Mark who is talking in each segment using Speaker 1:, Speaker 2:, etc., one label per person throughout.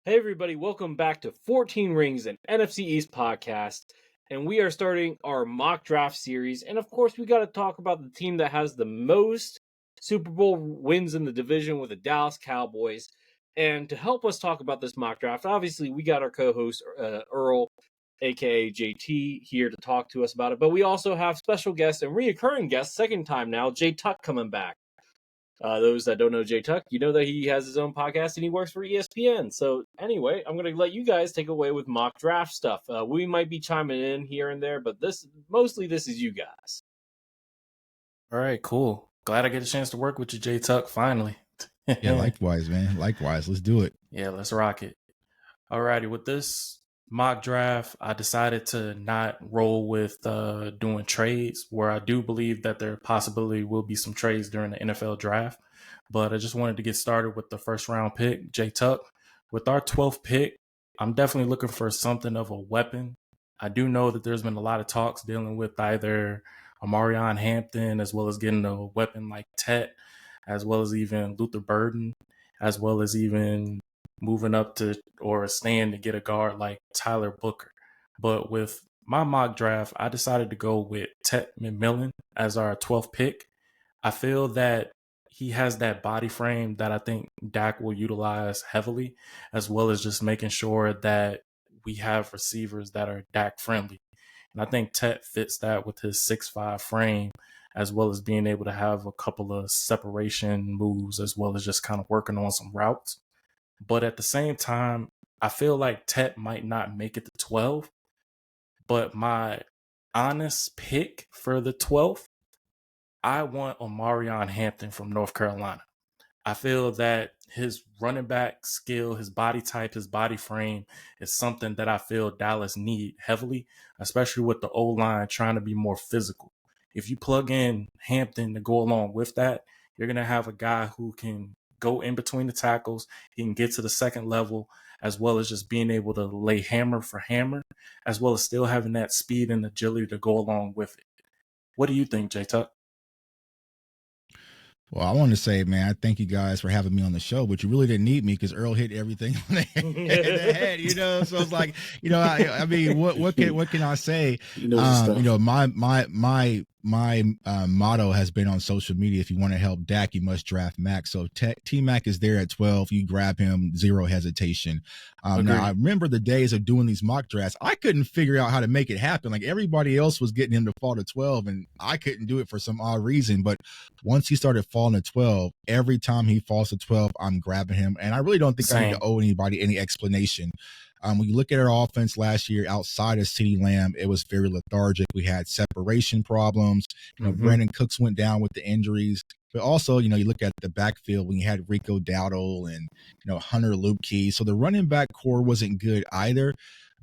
Speaker 1: Hey everybody, welcome back to 14 Rings, an NFC East podcast. And we are starting our mock draft series. And of course, we got to talk about the team that has the most Super Bowl wins in the division with the Dallas Cowboys. And to help us talk about this mock draft, obviously, we got our co-host Earl, aka JT, here to talk to us about it. But we also have special guests and reoccurring guests, second time now, Jay Tuck coming back. Those that don't know Jay Tuck, you know that he has his own podcast and he works for ESPN. So anyway, I'm going to let you guys take away with mock draft stuff. We might be chiming in here and there, but this is you guys.
Speaker 2: All right, cool. Glad I get a chance to work with you, Jay Tuck, finally.
Speaker 3: Yeah, likewise, man. Likewise. Let's do it.
Speaker 2: Yeah, let's rock it. All righty, with this mock draft, I decided to not roll with doing trades, where I do believe that there possibly will be some trades during the NFL draft. But I just wanted to get started with the first round pick, Jay Tuck. With our 12th pick, I'm definitely looking for something of a weapon. I do know that there's been a lot of talks dealing with either Amarion Hampton, as well as getting a weapon like Tet, as well as even Luther Burden, as well as even moving up to or staying to get a guard like Tyler Booker. But with my mock draft, I decided to go with Tet McMillan as our 12th pick. I feel that he has that body frame that I think Dak will utilize heavily, as well as just making sure that we have receivers that are Dak friendly. And I think Tet fits that with his 6'5" frame, as well as being able to have a couple of separation moves, as well as just kind of working on some routes. But at the same time, I feel like Tet might not make it to 12. But my honest pick for the 12th, I want Amarion Hampton from North Carolina. I feel that his running back skill, his body type, his body frame is something that I feel Dallas need heavily, especially with the O-line trying to be more physical. If you plug in Hampton to go along with that, you're going to have a guy who can go in between the tackles. He can get to the second level, as well as just being able to lay hammer for hammer, as well as still having that speed and agility to go along with it. What do you think, Jay Tuck?
Speaker 3: Well, I want to say, man, I thank you guys for having me on the show, but you really didn't need me because Earl hit everything on the head, So it's like, I mean, what can I say? My motto has been on social media: if you want to help Dak, you must draft Mac. So T-Mac is there at 12. You grab him, zero hesitation. Now, I remember the days of doing these mock drafts. I couldn't figure out how to make it happen. Like everybody else was getting him to fall to 12, and I couldn't do it for some odd reason. But once he started falling to 12, every time he falls to 12, I'm grabbing him. And I really don't think I need to owe anybody any explanation. When you look at our offense last year outside of CeeDee Lamb, it was very lethargic. We had separation problems. Brandon Cooks went down with the injuries. But also, you look at the backfield when you had Rico Dowdle and, Hunter Luepke. So the running back core wasn't good either.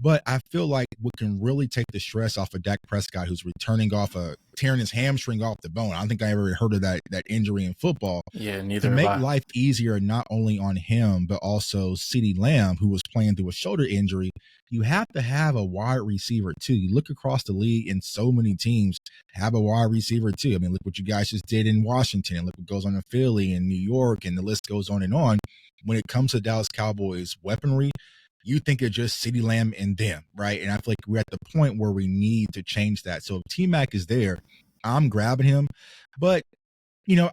Speaker 3: But I feel like what can really take the stress off of Dak Prescott, who's returning off tearing his hamstring off the bone. I don't think I ever heard of that injury in football.
Speaker 2: Yeah, neither.
Speaker 3: To make life easier, not only on him, but also CeeDee Lamb, who was playing through a shoulder injury, you have to have a wide receiver too. You look across the league and so many teams have a wide receiver too. I mean, look what you guys just did in Washington, and look what goes on in Philly and New York, and the list goes on and on. When it comes to Dallas Cowboys weaponry, you think it's just CeeDee Lamb and them, right? And I feel like we're at the point where we need to change that. So if T-Mac is there, I'm grabbing him. But,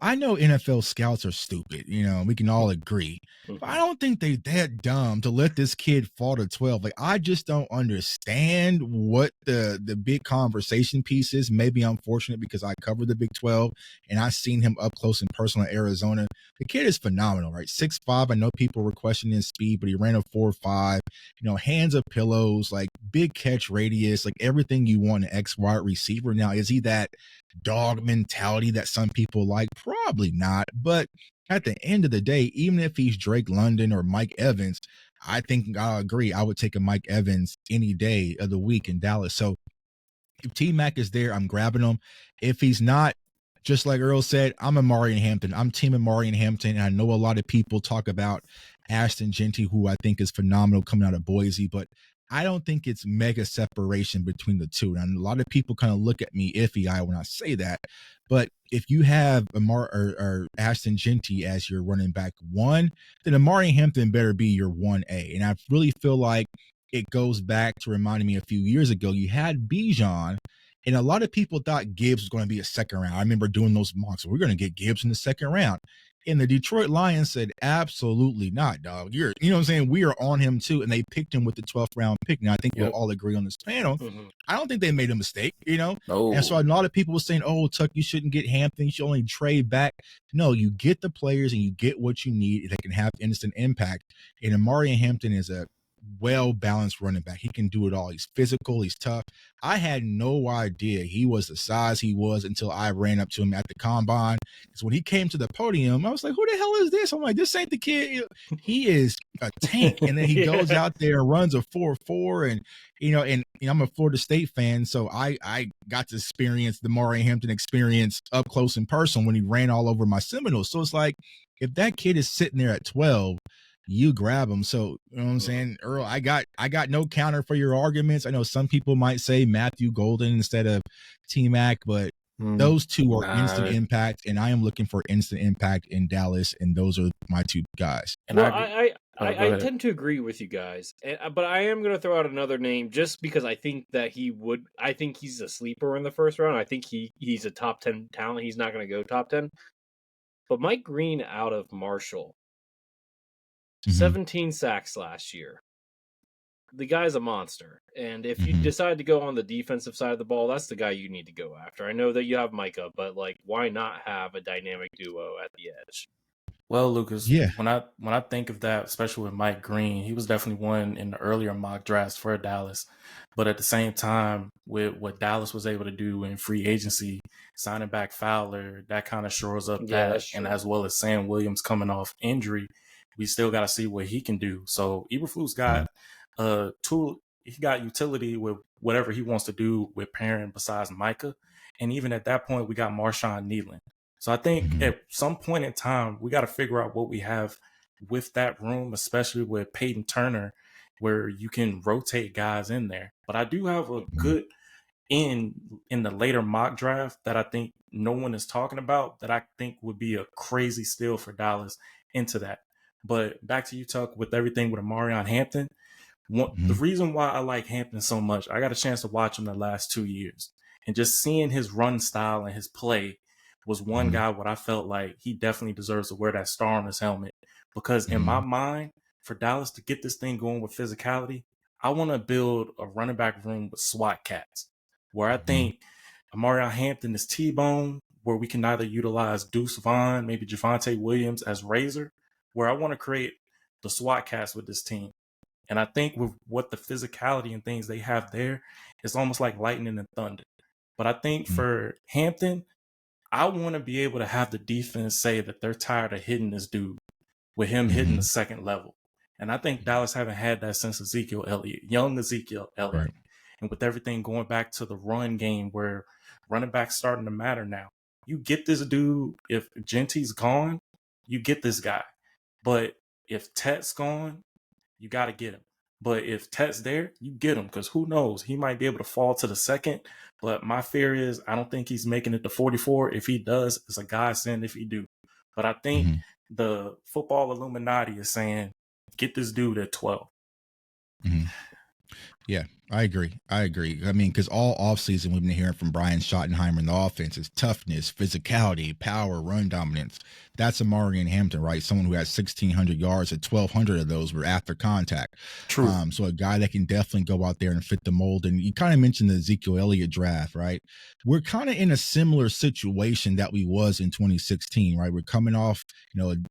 Speaker 3: I know NFL scouts are stupid. We can all agree. But I don't think they're that dumb to let this kid fall to 12. Like, I just don't understand what the big conversation piece is. Maybe I'm fortunate because I covered the Big 12 and I've seen him up close and personal in Arizona. The kid is phenomenal, right? 6'5". I know people were questioning his speed, but he ran a 4.5. Hands of pillows, like big catch radius, like everything you want an X wide receiver. Now, is he that dog mentality that some people like? Probably not. But at the end of the day, even if he's Drake London or Mike Evans, I think I'll agree. I would take a Mike Evans any day of the week in Dallas. So if T-Mac is there, I'm grabbing him. If he's not, just like Earl said, I'm Amarion Hampton. I'm team Amarion Hampton. And I know a lot of people talk about Ashton Jeanty, who I think is phenomenal coming out of Boise, but I don't think it's mega separation between the two. And a lot of people kind of look at me iffy eye when I say that. But if you have or Ashton Genty as your running back one, then Amari Hampton better be your 1A. And I really feel like it goes back to reminding me a few years ago, you had Bijan, and a lot of people thought Gibbs was going to be a second round. I remember doing those mocks. We're going to get Gibbs in the second round. And the Detroit Lions said, absolutely not, dog. You know what I'm saying? We are on him too. And they picked him with the 12th round pick. Now, I think we'll all agree on this panel. I don't think they made a mistake, No. And so a lot of people were saying, oh, Tuck, you shouldn't get Hampton. You should only trade back. No, you get the players and you get what you need that can have instant impact. And Amari Hampton is a well-balanced running back. He can do it all. He's physical. He's tough. I had no idea he was the size he was until I ran up to him at the combine. Because when he came to the podium, I was like, who the hell is this? I'm like, this ain't the kid. He is a tank. And then he goes out there, runs a 4.4. And, I'm a Florida State fan. So I got to experience the Amari Hampton experience up close and personal when he ran all over my Seminoles. So it's like, if that kid is sitting there at 12, you grab them. So, you know what I'm saying? Earl, I got no counter for your arguments. I know some people might say Matthew Golden instead of T-Mac, but those two are instant impact, and I am looking for instant impact in Dallas, and those are my two guys.
Speaker 1: And well, I tend to agree with you guys, but I am going to throw out another name just because I think that I think he's a sleeper in the first round. I think he's a top 10 talent. He's not going to go top 10. But Mike Green out of Marshall, 17 sacks last year. The guy's a monster. And if you decide to go on the defensive side of the ball, that's the guy you need to go after. I know that you have Micah, but why not have a dynamic duo at the edge?
Speaker 2: Well, Lucas, when I think of that, especially with Mike Green, he was definitely one in the earlier mock drafts for Dallas. But at the same time, with what Dallas was able to do in free agency, signing back Fowler, that kind of shores up that. And as well as Sam Williams coming off injury, we still got to see what he can do. So Eberflus got he got utility with whatever he wants to do with Perrin besides Micah. And even at that point, we got Marshawn Nealon. So I think at some point in time, we got to figure out what we have with that room, especially with Peyton Turner, where you can rotate guys in there. But I do have a good in the later mock draft that I think no one is talking about that I think would be a crazy steal for Dallas into that. But back to you, Tuck, with everything with Amarion Hampton. The reason why I like Hampton so much, I got a chance to watch him the last 2 years. And just seeing his run style and his play was one guy what I felt like he definitely deserves to wear that star on his helmet. Because in my mind, for Dallas to get this thing going with physicality, I want to build a running back room with SWAT cats, where I think Amarion Hampton is T-Bone, where we can either utilize Deuce Vaughn, maybe Javonte Williams as Razor, where I want to create the SWAT cast with this team. And I think with what the physicality and things they have there, it's almost like lightning and thunder. But I think for Hampton, I want to be able to have the defense say that they're tired of hitting this dude with him hitting the second level. And I think Dallas haven't had that since Ezekiel Elliott, young Ezekiel Elliott. Right. And with everything going back to the run game where running back's starting to matter now, you get this dude. If Genty's gone, you get this guy. But if Tet's gone, you got to get him. But if Tet's there, you get him because who knows? He might be able to fall to the second. But my fear is I don't think he's making it to 44. If he does, it's a godsend if he do. But I think the football Illuminati is saying, get this dude at 12.
Speaker 3: Yeah, I agree. I mean, because all offseason we've been hearing from Brian Schottenheimer in the offense is toughness, physicality, power, run dominance. That's Amarion Hampton, right? Someone who has 1,600 yards, and 1,200 of those were after contact.
Speaker 2: True.
Speaker 3: So a guy that can definitely go out there and fit the mold. And you kind of mentioned the Ezekiel Elliott draft, right? We're kind of in a similar situation that we was in 2016, right? We're coming off, then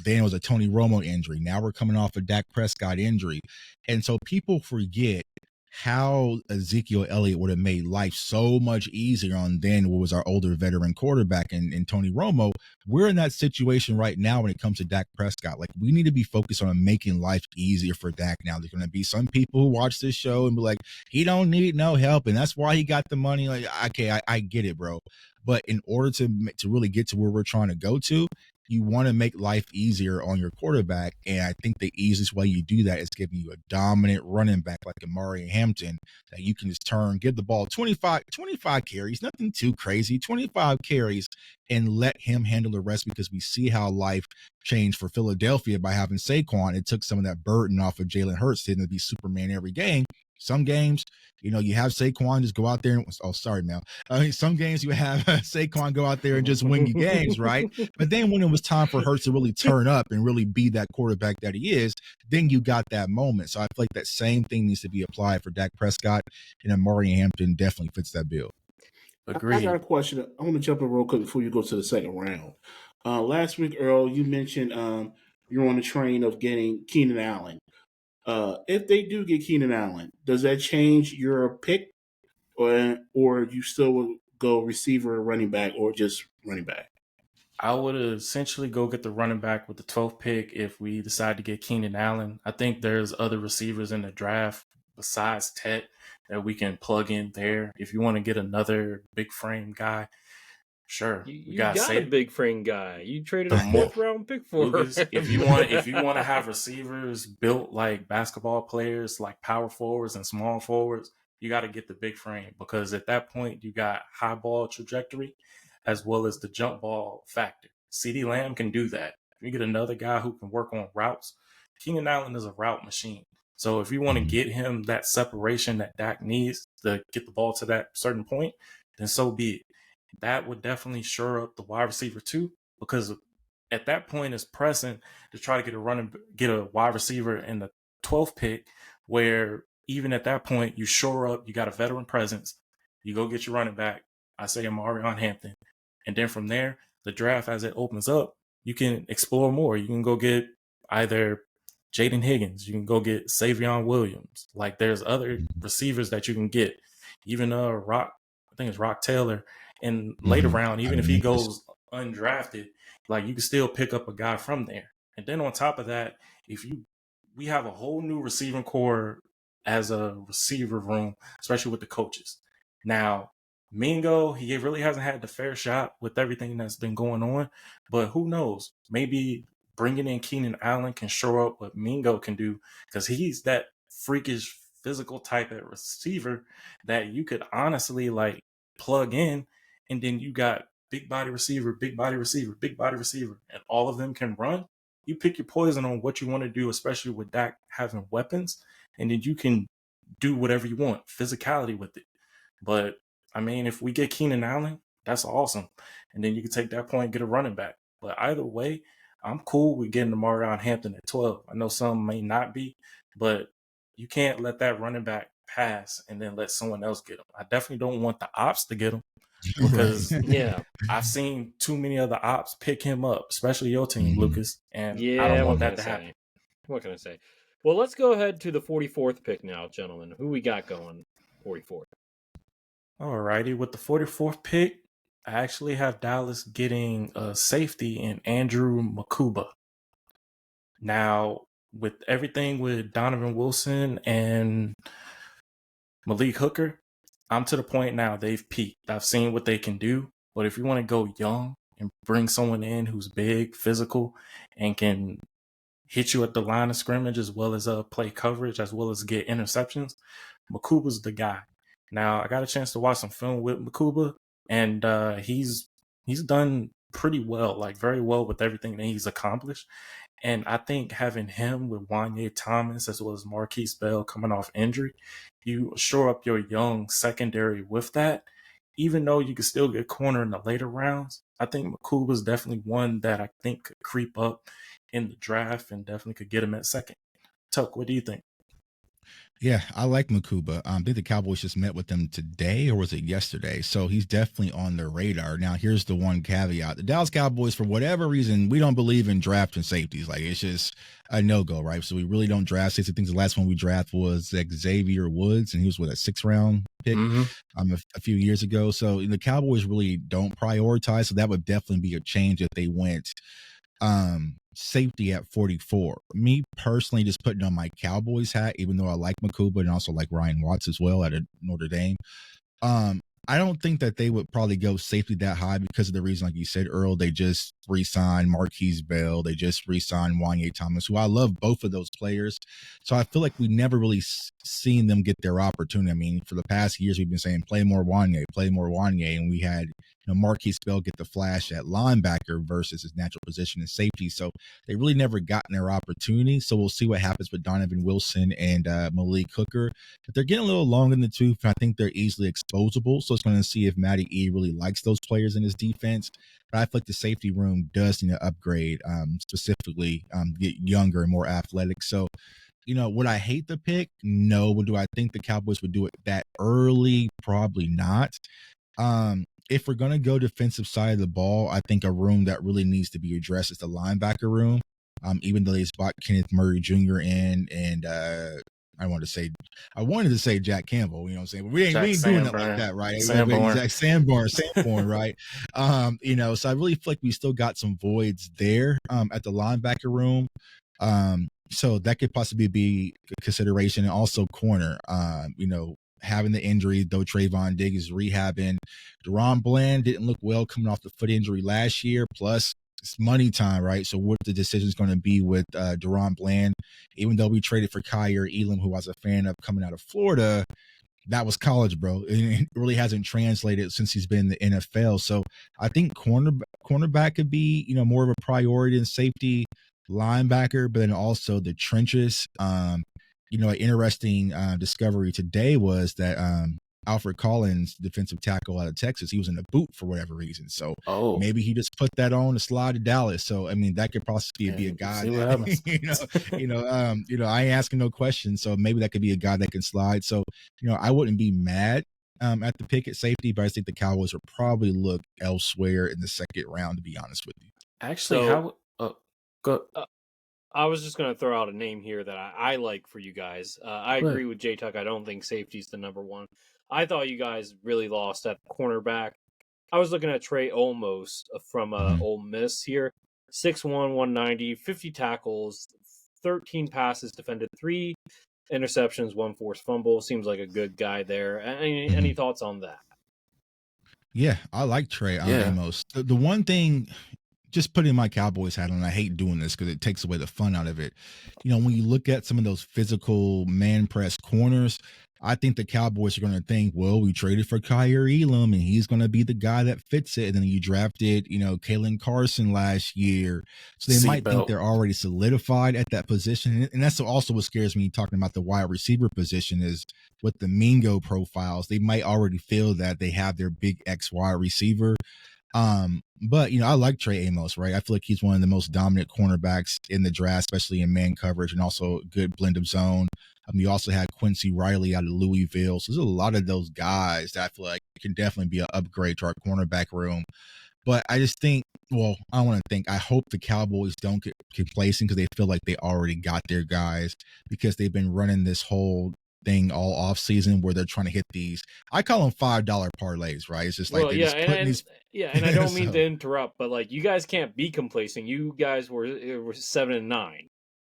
Speaker 3: it was a Tony Romo injury. Now we're coming off a Dak Prescott injury. And so people forget how Ezekiel Elliott would have made life so much easier on then what was our older veteran quarterback in Tony Romo. We're in that situation right now when it comes to Dak Prescott. Like, we need to be focused on making life easier for Dak now. There's going to be some people who watch this show and be like, he don't need no help, and that's why he got the money. Like, okay, I get it, bro. But in order to really get to where we're trying to go to, you want to make life easier on your quarterback. And I think the easiest way you do that is giving you a dominant running back like Amari Hampton that you can just give the ball 25 carries, nothing too crazy, 25 carries, and let him handle the rest, because we see how life changed for Philadelphia by having Saquon. It took some of that burden off of Jalen Hurts to be Superman every game. Some games, you have Saquon just go out there and, oh, sorry, Mel. Some games you have Saquon go out there and just win you games, right? But then when it was time for Hurts to really turn up and really be that quarterback that he is, then you got that moment. So I feel like that same thing needs to be applied for Dak Prescott, and Amari Hampton definitely fits that bill.
Speaker 2: Agreed.
Speaker 4: I got a question. I want to jump in real quick before you go to the second round. Last week, Earl, you mentioned you're on the train of getting Keenan Allen. If they do get Keenan Allen, does that change your pick, or you still would go receiver, running back, or just running back?
Speaker 2: I would essentially go get the running back with the 12th pick if we decide to get Keenan Allen. I think there's other receivers in the draft besides Tet that we can plug in there. If you want to get another big frame guy, sure.
Speaker 1: You got a big frame guy. You traded a 4th round pick for
Speaker 2: Lucas, if you want to have receivers built like basketball players, like power forwards and small forwards, you got to get the big frame, because at that point you got high ball trajectory as well as the jump ball factor. CeeDee Lamb can do that. If you get another guy who can work on routes, Keenan Allen is a route machine. So if you want to get him that separation that Dak needs to get the ball to that certain point, then so be it. That would definitely shore up the wide receiver too, because at that point it's pressing to try to get a wide receiver in the 12th pick, where even at that point you shore up, you got a veteran presence, you go get your running back, I say Amari Hampton, and then from there, the draft as it opens up, you can explore more. You can go get either Jaden Higgins, you can go get Savion Williams. Like, there's other receivers that you can get. Even I think it's Rock Taylor in later round, even if he goes undrafted, like, you can still pick up a guy from there. And then on top of that, we have a whole new receiving core as a receiver room, especially with the coaches. Now, Mingo, he really hasn't had the fair shot with everything that's been going on, but who knows? Maybe bringing in Keenan Allen can show up what Mingo can do, because he's that freakish physical type of receiver that you could honestly like plug in, and then you got big body receiver, big body receiver, big body receiver, and all of them can run. You pick your poison on what you want to do, especially with Dak having weapons, and then you can do whatever you want, physicality with it. But I mean, if we get Keenan Allen, that's awesome. And then you can take that point and get a running back. But either way, I'm cool with getting Amari Hampton at 12. I know some may not be, but you can't let that running back pass and then let someone else get him. I definitely don't want the ops to get him, because I've seen too many other ops pick him up, especially your team, Lucas. And I don't want that to happen.
Speaker 1: What can I say? Well, let's go ahead to the 44th pick now, gentlemen. Who we got going 44th?
Speaker 2: Alrighty, with the 44th pick, I actually have Dallas getting a safety in Andrew Makuba. Now, with everything with Donovan Wilson and Malik Hooker, I'm to the point now they've peaked. I've seen what they can do, but if you want to go young and bring someone in who's big, physical, and can hit you at the line of scrimmage as well as play coverage as well as get interceptions, Makuba's the guy. Now, I got a chance to watch some film with Makuba, and he's done pretty well, like very well with everything that he's accomplished. And I think having him with Wanye Thomas as well as Marquise Bell coming off injury, you shore up your young secondary with that. Even though you can still get corner in the later rounds, I think Makuba's definitely one that I think could creep up in the draft and definitely could get him at second. Tuck, what do you think?
Speaker 3: Yeah, I like Makuba. I think the Cowboys just met with him today, or was it yesterday? So he's definitely on their radar. Now, here's the one caveat. The Dallas Cowboys, for whatever reason, we don't believe in drafting safeties. Like, it's just a no-go, right? So we really don't draft safety. I think the last one we drafted was Xavier Woods, and he was with a 6th-round pick a few years ago. So the Cowboys really don't prioritize. So that would definitely be a change if they went safety at 44. Me personally, just putting on my Cowboys hat, even though I like Makuba and also like Ryan Watts as well at Notre Dame. I don't think that they would probably go safety that high because of the reason, like you said, Earl, they just re-signed Marquise Bell. They just re-signed Wanye Thomas, who I love both of those players. So I feel like we never really seen them get their opportunity. I mean, for the past years, we've been saying, play more Wanye. And we had Marquise Bell get the flash at linebacker versus his natural position in safety. So they really never gotten their opportunity. So we'll see what happens with Donovan Wilson and Malik Hooker. But they're getting a little long in the tooth. I think they're easily exposable. So it's going to see if Matty E really likes those players in his defense. But I feel like the safety room does need to upgrade, specifically get younger and more athletic. So, would I hate the pick? No. But do I think the Cowboys would do it that early? Probably not. If we're going to go defensive side of the ball, I think a room that really needs to be addressed is the linebacker room. Even though they brought Kenneth Murray Jr. in, and I wanted to say Jack Campbell, you know what I'm saying? But we ain't doing it like that, right? Sanborn, right? So I really feel like we still got some voids there at the linebacker room. So that could possibly be a consideration, and also corner. Having the injury, though Trayvon Diggs is rehabbing. Deron Bland didn't look well coming off the foot injury last year. Plus, it's money time, right? So what the decision is going to be with Deron Bland, even though we traded for Kyer Elam, who I was a fan of coming out of Florida, that was college, bro. It really hasn't translated since he's been in the NFL. So I think cornerback could be, more of a priority than safety, linebacker, but then also the trenches. An interesting discovery today was that Alfred Collins, defensive tackle out of Texas, he was in a boot for whatever reason. So maybe he just put that on to slide to Dallas. So I mean, that could possibly be a guy. I ain't asking no questions. So maybe that could be a guy that can slide. So I wouldn't be mad at the pick at safety, but I think the Cowboys would probably look elsewhere in the second round. To be honest with you,
Speaker 2: actually, go.
Speaker 1: I was just going to throw out a name here that I like for you guys. I agree with J Tuck. I don't think safety's the number one. I thought you guys really lost at cornerback. I was looking at Trey Olmos from Ole Miss here. 6'1", 190, 50 tackles, 13 passes defended, 3 interceptions, 1 forced fumble. Seems like a good guy there. Any thoughts on that?
Speaker 3: Yeah, I like Trey Olmos. The one thing, just putting my Cowboys hat on, I hate doing this because it takes away the fun out of it. When you look at some of those physical man press corners, I think the Cowboys are going to think, well, we traded for Kyer Elam and he's going to be the guy that fits it. And then you drafted, Kalen Carson last year. So they might think they're already solidified at that position. And that's also what scares me talking about the wide receiver position is with the Mingo profiles, they might already feel that they have their big X wide receiver. But I like Trey Amos, right? I feel like he's one of the most dominant cornerbacks in the draft, especially in man coverage and also a good blend of zone. You also had Quincy Riley out of Louisville. So there's a lot of those guys that I feel like can definitely be an upgrade to our cornerback room. But I just think, I hope the Cowboys don't get complacent because they feel like they already got their guys because they've been running this whole thing all off season where they're trying to hit these, I call them $5 parlays, right? It's just like
Speaker 1: and I don't mean to interrupt, but you guys can't be complacent. You guys were 7-9.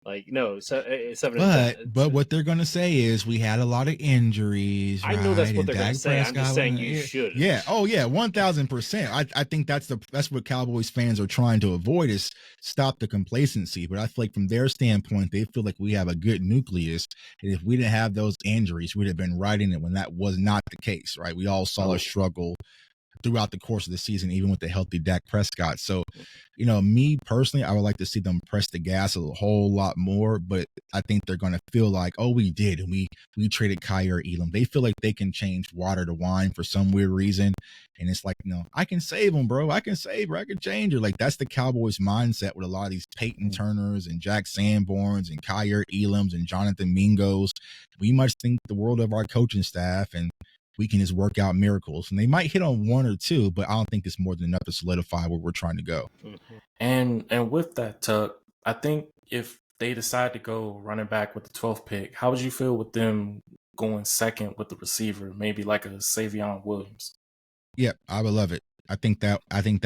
Speaker 1: 7.
Speaker 3: But what they're going to say is we had a lot of injuries.
Speaker 1: I know that's what they're going to say. I'm just saying you should.
Speaker 3: Yeah. Oh yeah. 1000%. I think that's what Cowboys fans are trying to avoid is stop the complacency. But I feel like from their standpoint, they feel like we have a good nucleus. And if we didn't have those injuries, we'd have been riding it when that was not the case, right? We all saw a struggle throughout the course of the season, even with the healthy Dak Prescott. So, me personally, I would like to see them press the gas a whole lot more, but I think they're going to feel like, oh, we did. And we traded Kyer Elam. They feel like they can change water to wine for some weird reason. And it's like, I can save them, bro. I can save her. I can change her. Like that's the Cowboys mindset with a lot of these Peyton Turners and Jack Sanborns and Kyer Elams and Jonathan Mingos. We must think the world of our coaching staff and we can just work out miracles. And they might hit on one or two, but I don't think it's more than enough to solidify where we're trying to go.
Speaker 2: And with that, Tuck, I think if they decide to go running back with the 12th pick, how would you feel with them going second with the receiver, maybe like a Savion Williams?
Speaker 3: Yeah, I would love it. I think that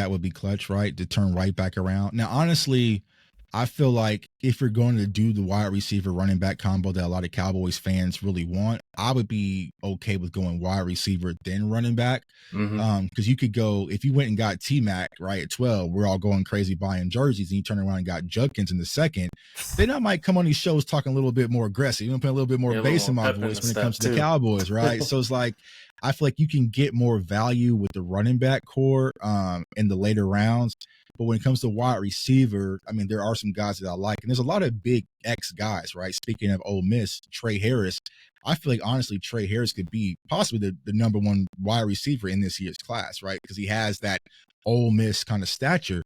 Speaker 3: would be clutch, right? To turn right back around. Now, honestly, I feel like if you're going to do the wide receiver running back combo that a lot of Cowboys fans really want, I would be okay with going wide receiver then running back. Because you could go, if you went and got T-Mac right at 12, we're all going crazy buying jerseys, and you turn around and got Judkins in the second, then I might come on these shows talking a little bit more aggressive, put a little bit more bass in my voice when it comes to the Cowboys, right? So it's like, I feel like you can get more value with the running back core in the later rounds. But when it comes to wide receiver, I mean, there are some guys that I like. And there's a lot of big X guys, right? Speaking of Ole Miss, Trey Harris. I feel like, honestly, Trey Harris could be possibly the number one wide receiver in this year's class, right? Because he has that Ole Miss kind of stature.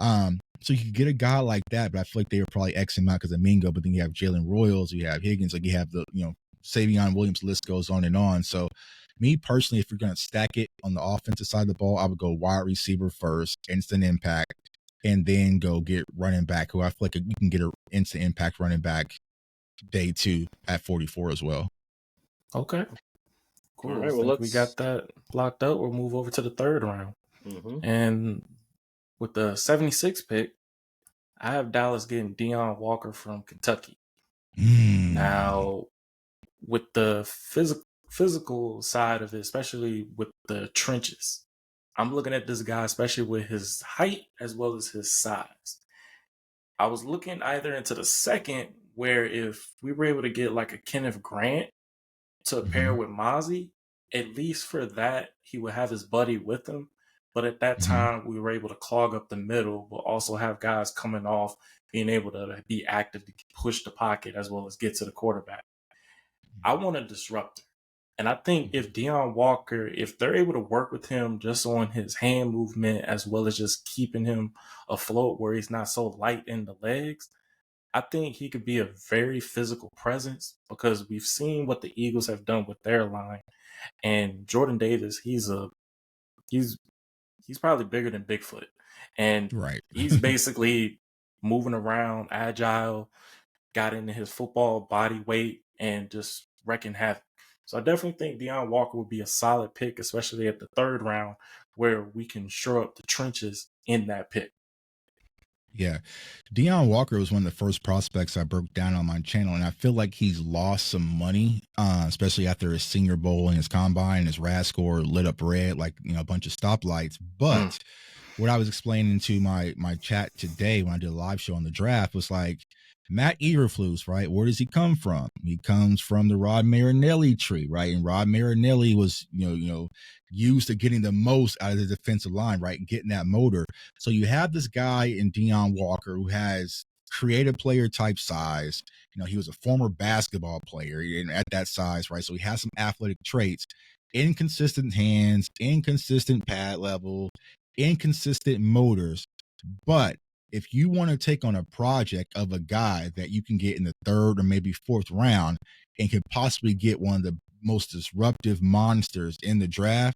Speaker 3: So you could get a guy like that, but I feel like they were probably X him out because of Mingo. But then you have Jalen Royals, you have Higgins, like you have the, Savion Williams, list goes on and on. So me personally, if you're going to stack it on the offensive side of the ball, I would go wide receiver first, instant impact, and then go get running back, who I feel like you can get an instant impact running back day 2 at 44 as well.
Speaker 2: Okay. Cool.
Speaker 1: All right, well,
Speaker 2: we got that locked up. We'll move over to the third round. And with the 76th pick, I have Dallas getting Deion Walker from Kentucky. Now, with the physical side of it, especially with the trenches, I'm looking at this guy, especially with his height as well as his size. I was looking either into the second, where if we were able to get like a Kenneth Grant to pair with Mozzie, at least for that, he would have his buddy with him. But at that time, we were able to clog up the middle, but also have guys coming off, being able to be active to push the pocket as well as get to the quarterback. I want a disruptor. And I think if Deion Walker, if they're able to work with him just on his hand movement as well as just keeping him afloat where he's not so light in the legs, I think he could be a very physical presence, because we've seen what the Eagles have done with their line. And Jordan Davis, he's probably bigger than Bigfoot. And he's basically moving around, agile, got into his football body weight, and just wrecking havoc. So I definitely think Deion Walker would be a solid pick, especially at the third round, where we can shore up the trenches in that pick.
Speaker 3: Yeah. Deion Walker was one of the first prospects I broke down on my channel, and I feel like he's lost some money, especially after his Senior Bowl and his combine. His RAS score lit up red like, a bunch of stoplights. But what I was explaining to my chat today when I did a live show on the draft was like, Matt Eberflus, right? Where does he come from? He comes from the Rod Marinelli tree, right? And Rod Marinelli was, used to getting the most out of the defensive line, right? Getting that motor. So you have this guy in Deion Walker who has creative player type size. He was a former basketball player and at that size, right? So he has some athletic traits, inconsistent hands, inconsistent pad level, inconsistent motors. But if you want to take on a project of a guy that you can get in the third or maybe fourth round and could possibly get one of the most disruptive monsters in the draft,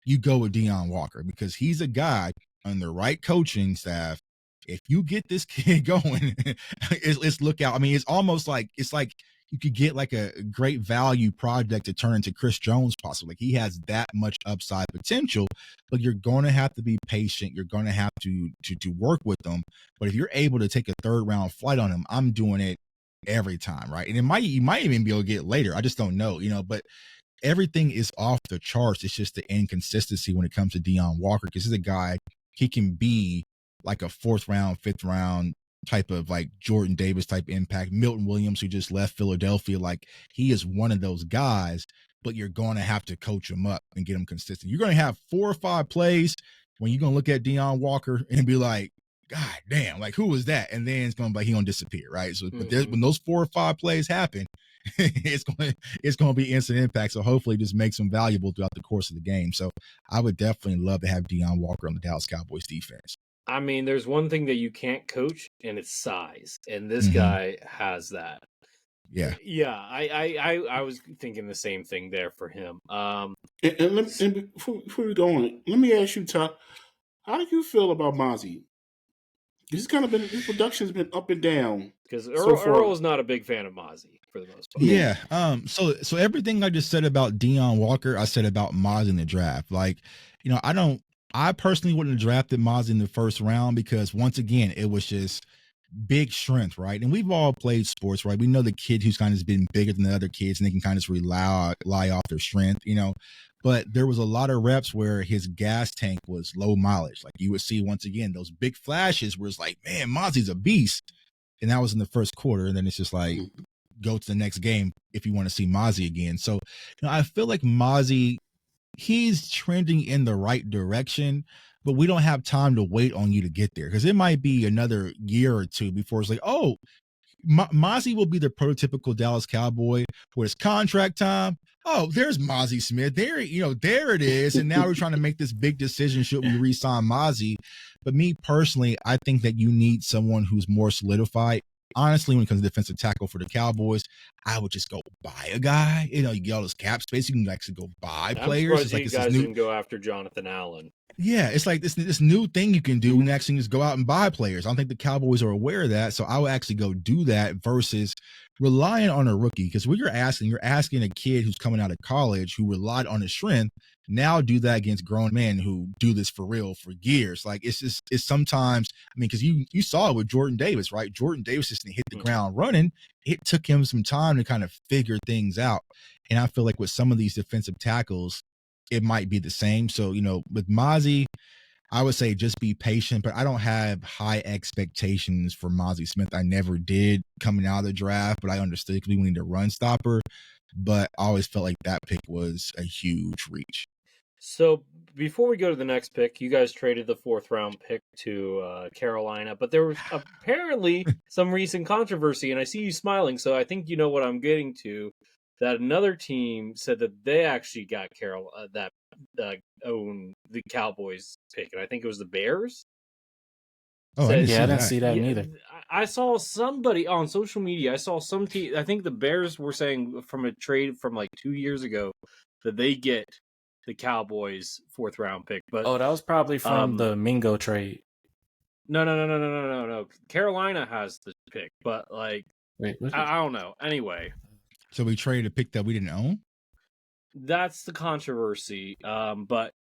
Speaker 3: you go with Deion Walker, because he's a guy on the right coaching staff. If you get this kid going, let's look out. I mean, it's almost like, you could get like a great value project to turn into Chris Jones possibly. Like, he has that much upside potential, but you're going to have to be patient. You're going to have to work with them. But if you're able to take a third round flight on him, I'm doing it every time, right? And you might even be able to get it later. I just don't know, but everything is off the charts. It's just the inconsistency when it comes to Deion Walker, because he's a guy, he can be like a fourth round, fifth round type of like Jordan Davis type impact. Milton Williams, who just left Philadelphia, like he is one of those guys, but you're going to have to coach him up and get him consistent. You're going to have 4 or 5 plays when you're going to look at Deion Walker and be like, God damn, like who was that? And then it's going to be like, he going to disappear, right? So, but when those 4 or 5 plays happen, it's going to be instant impact. So hopefully this makes him valuable throughout the course of the game. So I would definitely love to have Deion Walker on the Dallas Cowboys defense.
Speaker 1: I mean, there's one thing that you can't coach, and it's size. And this guy has that.
Speaker 3: Yeah.
Speaker 1: Yeah. I was thinking the same thing there for him.
Speaker 4: And before we go on, let me ask you, Todd, how do you feel about Mozzie? His production's been up and down.
Speaker 1: Because Earl's not a big fan of Mozzie for the most part.
Speaker 3: Yeah. So everything I just said about Deion Walker, I said about Mozzie in the draft. Like, I personally wouldn't have drafted Mozzie in the first round, because once again, it was just big strength, right? And we've all played sports, right? We know the kid who's kind of been bigger than the other kids and they can kind of rely off their strength, But there was a lot of reps where his gas tank was low mileage. Like you would see once again those big flashes where it's like, man, Mozzie's a beast. And that was in the first quarter. And then it's just like, go to the next game if you want to see Mozzie again. So, I feel like Mozzie, he's trending in the right direction, but we don't have time to wait on you to get there because it might be another year or two before it's like, oh, Mozzie will be the prototypical Dallas Cowboy where it's contract time. Oh, there's Mozzie Smith. There, there it is. And now we're trying to make this big decision. Should we re-sign Mozzie? But me personally, I think that you need someone who's more solidified. Honestly, when it comes to defensive tackle for the Cowboys, I would just go buy a guy. You get all this cap space. You can actually go buy players.
Speaker 1: It's like you guys didn't go after Jonathan Allen.
Speaker 3: Yeah, it's like this new thing you can do and actually just go out and buy players. I don't think the Cowboys are aware of that, so I would actually go do that versus relying on a rookie. Because what you're asking a kid who's coming out of college who relied on his strength, now do that against grown men who do this for real for years. Like it's sometimes, because you saw it with Jordan Davis, right? Jordan Davis just hit the ground running. It took him some time to kind of figure things out. And I feel like with some of these defensive tackles, it might be the same. So, with Mozzie, I would say just be patient, but I don't have high expectations for Mozzie Smith. I never did coming out of the draft, but I understood because we need a run stopper. But I always felt like that pick was a huge reach.
Speaker 1: So before we go to the next pick, you guys traded the 4th round pick to Carolina, but there was apparently some recent controversy, and I see you smiling, so I think you know what I'm getting to. That another team said that they actually got own the Cowboys pick, and I think it was the Bears.
Speaker 3: Oh, I
Speaker 2: didn't see that neither.
Speaker 1: I saw somebody on social media. I saw some team. I think the Bears were saying from a trade from like 2 years ago that they get the Cowboys 4th round pick. But
Speaker 2: that was probably from the Mingo trade.
Speaker 1: No. Carolina has the pick, but like I don't know. Anyway.
Speaker 3: So we traded a pick that we didn't own?
Speaker 2: That's the controversy. But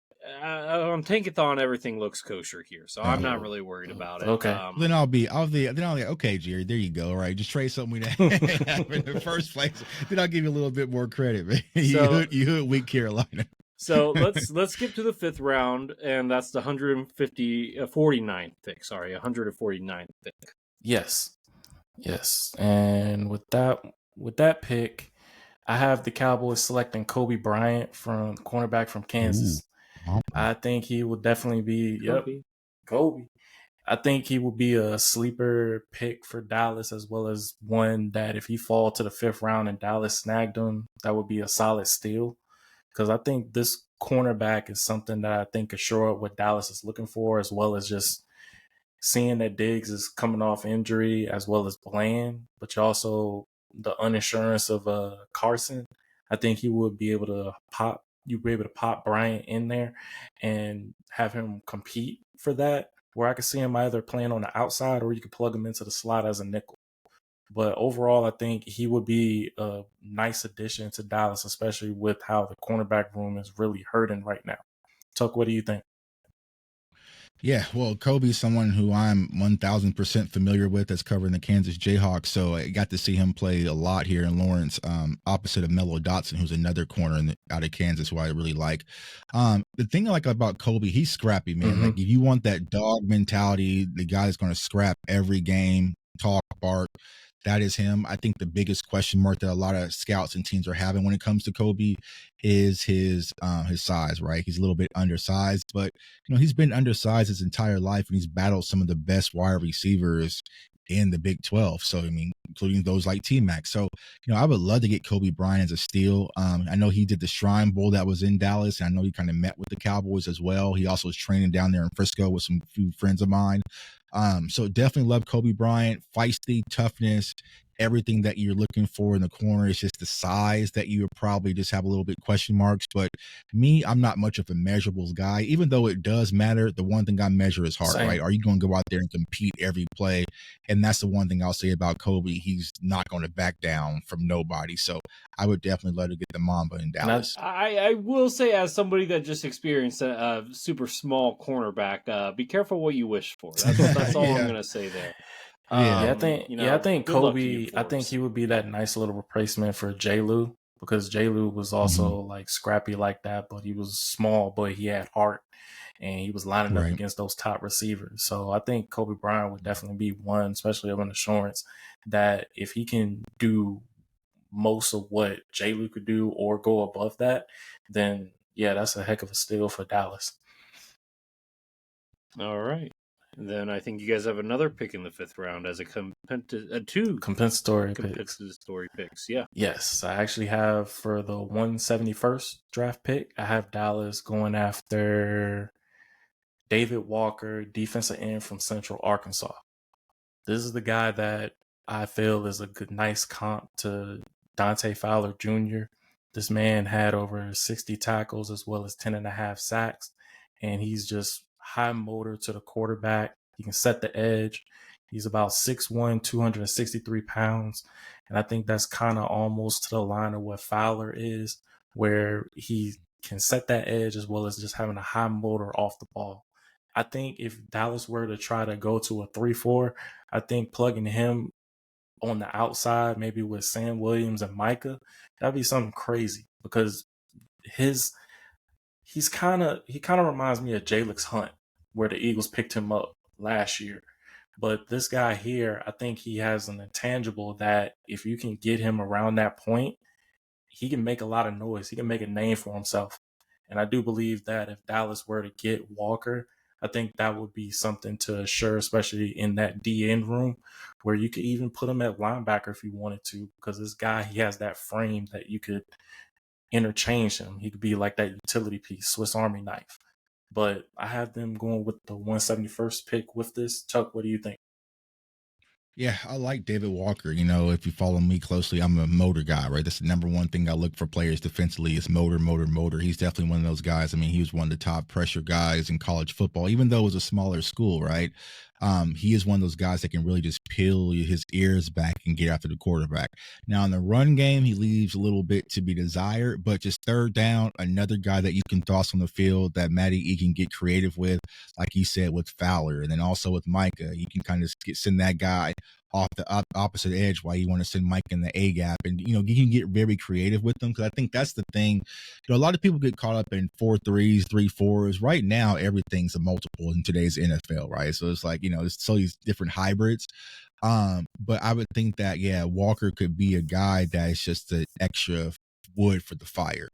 Speaker 2: on Tankathon, everything looks kosher here, so I'm not really worried about it.
Speaker 3: Okay. Then I'll be okay, Jerry. There you go. All right, just trade something we didn't have in the first place. Then I'll give you a little bit more credit, man. You hood weak Carolina.
Speaker 1: So let's skip to the 5th round, and that's the 149th pick. Sorry, 149th pick.
Speaker 2: Yes. And with that pick, I have the Cowboys selecting Kobe Bryant from cornerback from Kansas. Ooh. I think he will definitely be Kobe. I think he will be a sleeper pick for Dallas, as well as one that if he fall to the 5th round and Dallas snagged him, that would be a solid steal. Because I think this cornerback is something that I think is sure up what Dallas is looking for, as well as just seeing that Diggs is coming off injury as well as Bland, but also the uninsurance of Carson. I think he would be able to pop. You'd be able to pop Bryant in there and have him compete for that, where I could see him either playing on the outside or you could plug him into the slot as a nickel. But overall, I think he would be a nice addition to Dallas, especially with how the cornerback room is really hurting right now. Tuck, what do you think?
Speaker 3: Yeah, well, Kobe's someone who I'm 1,000% familiar with that's covering the Kansas Jayhawks, so I got to see him play a lot here in Lawrence, opposite of Mello Dotson, who's another corner out of Kansas who I really like. The thing I like about Kobe, he's scrappy, man. Mm-hmm. Like, if you want that dog mentality, the guy is going to scrap every game, talk, bark. That is him. I think the biggest question mark that a lot of scouts and teams are having when it comes to Kobe is his size, right? He's a little bit undersized, but he's been undersized his entire life, and he's battled some of the best wide receivers in the Big 12. So, including those like T-Mac. So, I would love to get Kobe Bryant as a steal. I know he did the Shrine Bowl that was in Dallas, and I know he kind of met with the Cowboys as well. He also was training down there in Frisco with some few friends of mine. So definitely love Kobe Bryant, feisty, toughness, everything that you're looking for in the corner. It's just the size that you would probably just have a little bit question marks. But me, I'm not much of a measurables guy, even though it does matter. The one thing I measure is heart, right? Are you going to go out there and compete every play? And that's the one thing I'll say about Kobe. He's not going to back down from nobody. So I would definitely love to get the Mamba in Dallas.
Speaker 1: I will say, as somebody that just experienced a super small cornerback, be careful what you wish for. That's all I'm going to say there.
Speaker 3: Yeah.
Speaker 2: I think
Speaker 1: good luck to you,
Speaker 2: Kobe. I think
Speaker 1: Forbes.
Speaker 2: he would be that nice little replacement for J. Lou, because J. Lou was also like scrappy like that, but he was small, but he had heart, and he was lining up
Speaker 3: Right.
Speaker 2: against those top receivers. So I think Kobe Bryant would definitely be one, especially of an assurance that if he can do most of what J. Lou could do or go above that, then yeah, that's a heck of a steal for Dallas.
Speaker 1: All right. And then I think you guys have another pick in the 5th round as two
Speaker 2: Compensatory picks.
Speaker 1: compensatory picks. Yeah.
Speaker 2: Yes, I actually have for the 171st draft pick, I have Dallas going after David Walker, defensive end from Central Arkansas. This is the guy that I feel is a good, nice comp to Dante Fowler Jr. This man had over 60 tackles as well as 10 and a half sacks, and he's just high motor to the quarterback. He can set the edge. He's about 6'1", 263 pounds, and I think that's kind of almost to the line of what Fowler is, where he can set that edge as well as just having a high motor off the ball. I think if Dallas were to try to go to a 3-4, I think plugging him on the outside, maybe with Sam Williams and Micah, that'd be something crazy, because he kind of reminds me of Jalix Hunt, where the Eagles picked him up last year. But this guy here, I think he has an intangible that if you can get him around that point, he can make a lot of noise. He can make a name for himself. And I do believe that if Dallas were to get Walker, I think that would be something to assure, especially in that D end room, where you could even put him at linebacker if you wanted to, because this guy, he has that frame that you could interchange him. He could be like that utility piece, Swiss Army knife. But I have them going with the 171st pick with this. Chuck, what do you think?
Speaker 3: Yeah, I like David Walker. You know, if you follow me closely, I'm a motor guy, right? That's the number one thing I look for players defensively is motor, motor, motor. He's definitely one of those guys. I mean, he was one of the top pressure guys in college football, even though it was a smaller school, right? He is one of those guys that can really just peel his ears back and get after the quarterback. Now, in the run game, he leaves a little bit to be desired, but just third down, another guy that you can toss on the field that Matty E can get creative with, like you said, with Fowler, and then also with Micah. You can kind of send that guy off the opposite edge while you want to send Mike in the A gap. And, you know, you can get very creative with them, because I think that's the thing. You know, a lot of people get caught up in 4-3s, 3-4s. Right now, everything's a multiple in today's NFL, right? So it's like, you know, there's so these different hybrids. But I would think that, yeah, Walker could be a guy that is just an extra wood for the fire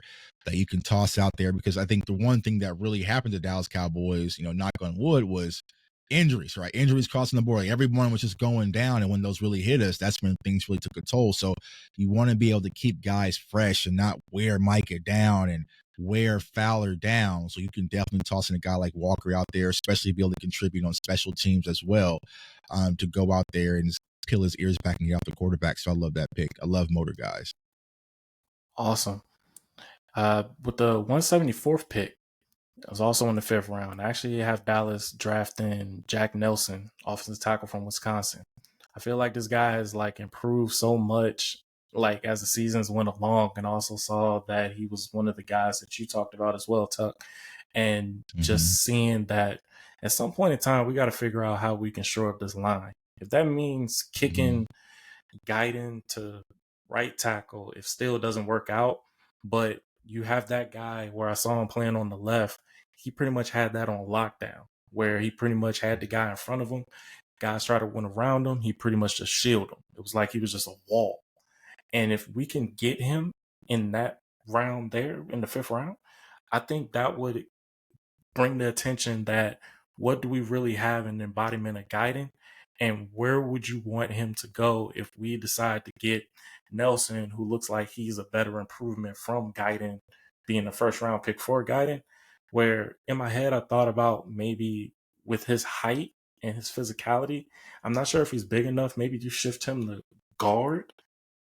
Speaker 3: that you can toss out there, because I think the one thing that really happened to Dallas Cowboys, you know, knock on wood, was injuries, right? Injuries crossing the board. Like everyone was just going down. And when those really hit us, that's when things really took a toll. So you want to be able to keep guys fresh and not wear Micah down and wear Fowler down. So you can definitely toss in a guy like Walker out there, especially be able to contribute on special teams as well, to go out there and just peel his ears back and get off the quarterback. So I love that pick. I love motor guys.
Speaker 2: Awesome. With the 174th pick, I was also in the 5th round. I actually have Dallas drafting Jack Nelson, offensive tackle from Wisconsin. I feel like this guy has like improved so much, like as the seasons went along, and also saw that he was one of the guys that you talked about as well, Tuck. And just seeing that at some point in time, we got to figure out how we can shore up this line. If that means kicking Guyton to right tackle, if still doesn't work out, but you have that guy where I saw him playing on the left, he pretty much had that on lockdown, where he pretty much had the guy in front of him. Guys try to win around him, he pretty much just shielded him. It was like he was just a wall. And if we can get him in that round there, in the 5th round, I think that would bring the attention that what do we really have in the embodiment of Guyton, and where would you want him to go if we decide to get Nelson, who looks like he's a better improvement from Guyton, being the 1st round pick for Guyton, where in my head I thought about maybe with his height and his physicality, I'm not sure if he's big enough, maybe you shift him to guard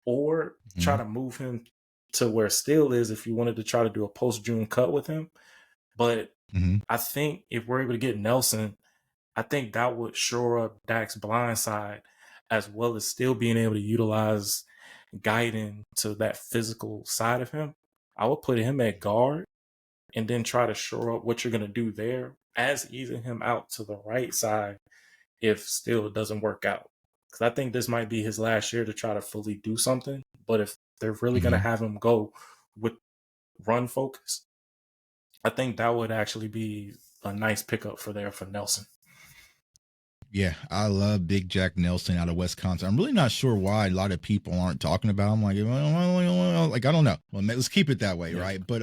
Speaker 2: or try to move him to where Steele is if you wanted to try to do a post-June cut with him. But I think if we're able to get Nelson, I think that would shore up Dak's blind side, as well as still being able to utilize Guyton to that physical side of him. I would put him at guard and then try to shore up what you're going to do there as easing him out to the right side if still it doesn't work out. because I think this might be his last year to try to fully do something. But if they're really
Speaker 3: Mm-hmm.
Speaker 2: going to have him go with run focus, I think that would actually be a nice pickup for Nelson.
Speaker 3: Yeah, I love Big Jack Nelson out of Wisconsin. I'm really not sure why a lot of people aren't talking about him. Like, I don't know. Well, let's keep it that way, right? But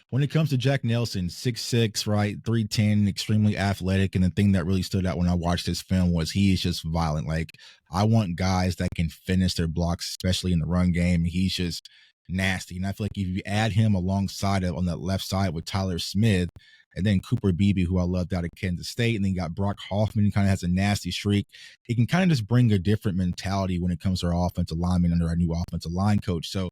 Speaker 3: when it comes to Jack Nelson, 6'6", right, 310, extremely athletic, and the thing that really stood out when I watched this film was he is just violent. Like, I want guys that can finish their blocks, especially in the run game. He's just nasty, and I feel like if you add him alongside on that left side with Tyler Smith, and then Cooper Beebe, who I loved out of Kansas State. And then you got Brock Hoffman, who kind of has a nasty streak. He can kind of just bring a different mentality when it comes to our offensive lineman under our new offensive line coach. So,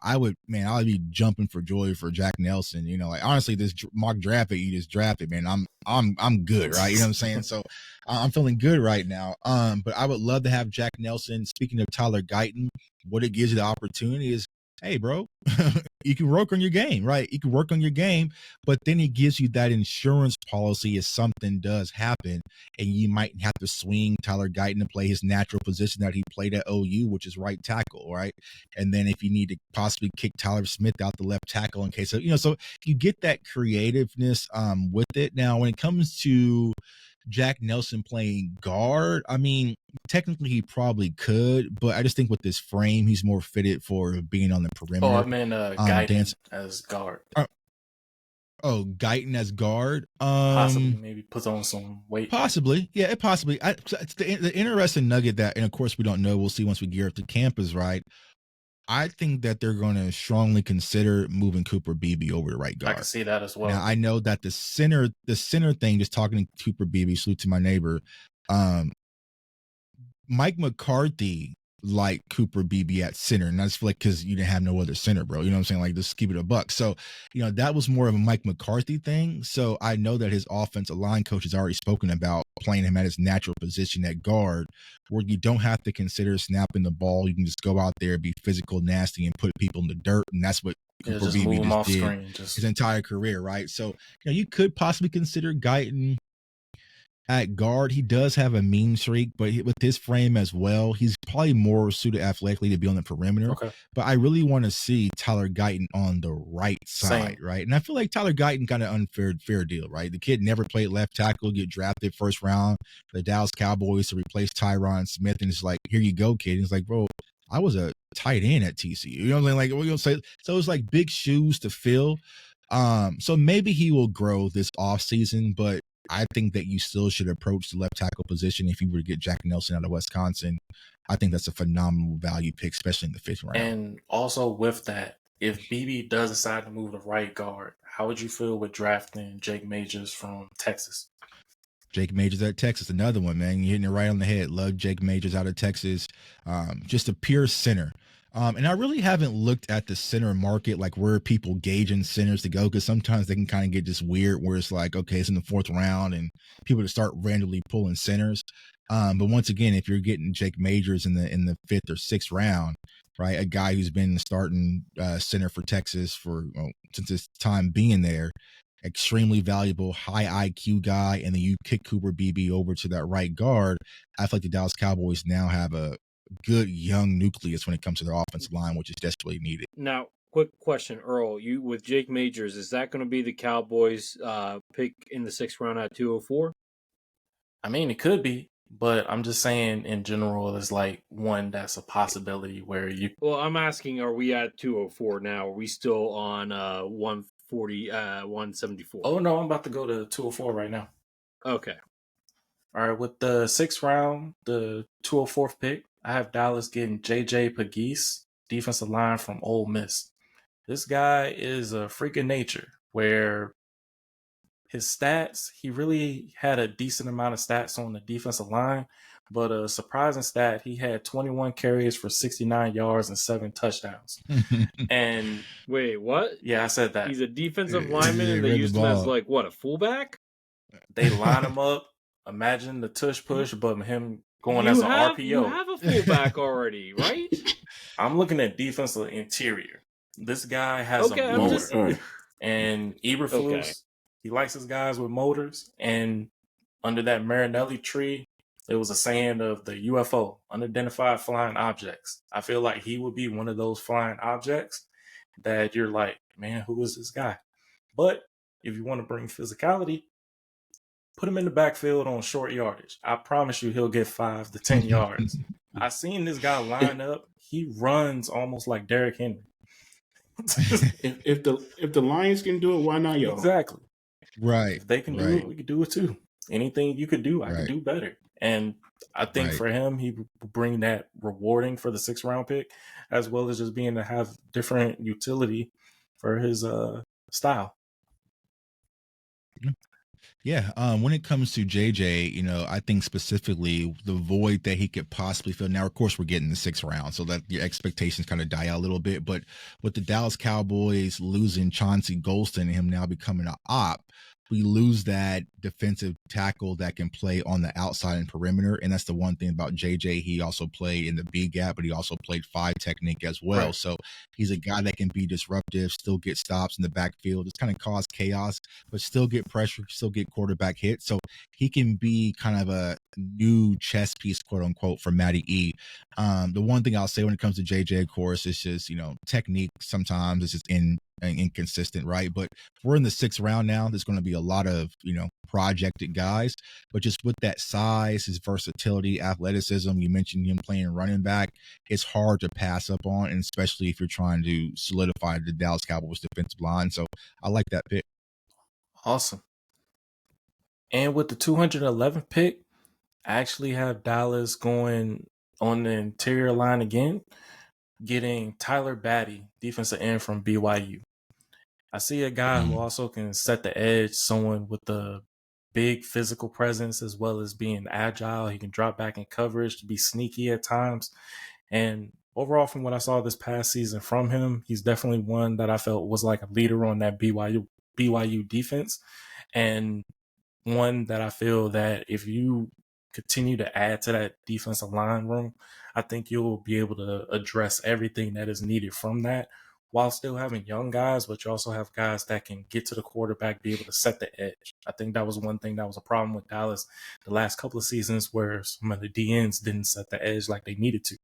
Speaker 3: I would be jumping for joy for Jack Nelson. Like honestly, this mock draft that you just drafted, man, I'm good, right? You know what I'm saying? So I'm feeling good right now. But I would love to have Jack Nelson. Speaking of Tyler Guyton, what it gives you the opportunity is, hey, bro, you can work on your game, right? You can work on your game, but then he gives you that insurance policy if something does happen, and you might have to swing Tyler Guyton to play his natural position that he played at OU, which is right tackle, right? And then if you need to possibly kick Tyler Smith out the left tackle in case of, so you get that creativeness with it. Now, when it comes to Jack Nelson playing guard, I mean, technically he probably could, but I just think with this frame, he's more fitted for being on the perimeter.
Speaker 2: Oh, I mean, Guyton as guard.
Speaker 3: Guyton as guard.
Speaker 2: Possibly, maybe puts on some weight.
Speaker 3: Possibly, yeah, it possibly. It's the interesting nugget that, and of course we don't know. We'll see once we gear up to campus, right? I think that they're going to strongly consider moving Cooper Beebe over to right guard.
Speaker 2: I can see that as well.
Speaker 3: Now I know that the center thing, just talking to Cooper Beebe, salute to my neighbor, Mike McCarthy liked Cooper Beebe at center, and that's like because you didn't have no other center, bro. You know what I'm saying? Like, just keep it a buck. So, that was more of a Mike McCarthy thing. So I know that his offensive line coach has already spoken about playing him at his natural position at guard, where you don't have to consider snapping the ball. You can just go out there, be physical, nasty, and put people in the dirt, and that's what Cooper Beebe just did his entire career, right? So, you could possibly consider Guyton at guard. He does have a mean streak, but with his frame as well, he's probably more suited athletically to be on the perimeter.
Speaker 2: Okay.
Speaker 3: But I really want to see Tyler Guyton on the right side, right? And I feel like Tyler Guyton kind of fair deal, right? The kid never played left tackle, get drafted first round for the Dallas Cowboys to replace Tyron Smith, and it's like, here you go, kid. And it's like, bro, I was a tight end at TCU. You know what I'm saying? Like, we're gonna say, so it's like big shoes to fill. So maybe he will grow this offseason, but I think that you still should approach the left tackle position if you were to get Jack Nelson out of Wisconsin. I think that's a phenomenal value pick, especially in the 5th round.
Speaker 2: And also with that, if Beebe does decide to move to right guard, how would you feel with drafting Jake Majors from Texas?
Speaker 3: Jake Majors out of Texas, another one, man. You're hitting it right on the head. Love Jake Majors out of Texas. Just a pure center. And I really haven't looked at the center market, like where people gauging centers to go, because sometimes they can kind of get just weird where it's like, okay, it's in the 4th round and people just start randomly pulling centers. But once again, if you're getting Jake Majors in the 5th or 6th round, right, a guy who's been starting center for Texas since his time being there, extremely valuable, high IQ guy, and then you kick Cooper Beebe over to that right guard, I feel like the Dallas Cowboys now have a good young nucleus when it comes to their offensive line, which is desperately needed.
Speaker 1: Now, quick question, Earl. You with Jake Majors, is that going to be the Cowboys pick in the 6th round at 204?
Speaker 2: I mean, it could be, but I'm just saying in general, it's like one that's a possibility where you.
Speaker 1: Well, I'm asking, are we at 204 now? Are we still on 140, 174?
Speaker 2: Oh no, I'm about to go to 204 right now.
Speaker 1: Okay.
Speaker 2: All right, with the 6th round, the 204th pick, I have Dallas getting J.J. Pegues, defensive line from Ole Miss. This guy is a freak of nature where his stats, he really had a decent amount of stats on the defensive line, but a surprising stat, he had 21 carries for 69 yards and 7 touchdowns. And
Speaker 1: wait, what?
Speaker 2: Yeah, I said that.
Speaker 1: He's a defensive lineman and they used him as like, what, a fullback?
Speaker 2: They line him up. Imagine the tush push, but him going as an RPO.
Speaker 1: You have a fullback already, right?
Speaker 2: I'm looking at defensive interior. This guy has a motor. And Eberflus, he likes his guys with motors. And under that Marinelli tree, it was a saying of the UFO, unidentified flying objects. I feel like he would be one of those flying objects that you're like, man, who is this guy? But if you want to bring physicality, put him in the backfield on short yardage. I promise you he'll get 5 to 10 yards. I seen this guy line up. He runs almost like Derrick Henry.
Speaker 4: if the Lions can do it, why not y'all?
Speaker 2: Exactly.
Speaker 3: Right.
Speaker 2: If they can do it, we can do it too. Anything you could do, I could do better. And I think for him, he will bring that rewarding for the 6th round pick, as well as just being to have different utility for his style.
Speaker 3: Yeah, when it comes to JJ, I think specifically the void that he could possibly fill. Now, of course, we're getting the 6th round, so that your expectations kind of die out a little bit. But with the Dallas Cowboys losing Chauncey Golston and him now becoming an op, we lose that defensive tackle that can play on the outside and perimeter. And that's the one thing about JJ. He also played in the B gap, but he also played 5 technique as well.
Speaker 2: Right.
Speaker 3: So he's a guy that can be disruptive, still get stops in the backfield, just kind of cause chaos, but still get pressure, still get quarterback hits. So he can be kind of a new chess piece, quote unquote, for Matty E. The one thing I'll say when it comes to JJ, of course, is just, technique sometimes it's just inconsistent, right? But we're in the 6th round now. There's going to be a lot of, projected guys, but just with that size, his versatility, athleticism, you mentioned him playing running back, it's hard to pass up on, and especially if you're trying to solidify the Dallas Cowboys defensive line. So I like that pick.
Speaker 2: Awesome. And with the 211th pick, I actually have Dallas going on the interior line again, getting Tyler Batty, defensive end from BYU. I see a guy who also can set the edge, someone with the big physical presence as well as being agile. He can drop back in coverage to be sneaky at times. And overall, from what I saw this past season from him, he's definitely one that I felt was like a leader on that BYU defense. And one that I feel that if you continue to add to that defensive line room, I think you'll be able to address everything that is needed from that, while still having young guys, but you also have guys that can get to the quarterback, be able to set the edge. I think that was one thing that was a problem with Dallas the last couple of seasons, where some of the DNs didn't set the edge like they needed to.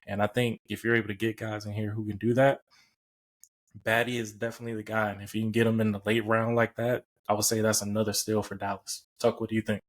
Speaker 2: And I think if you're able to get guys in here who can do that, Batty is definitely the guy. And if you can get him in the late round like that, I would say that's another steal for Dallas. Tuck, what do you think?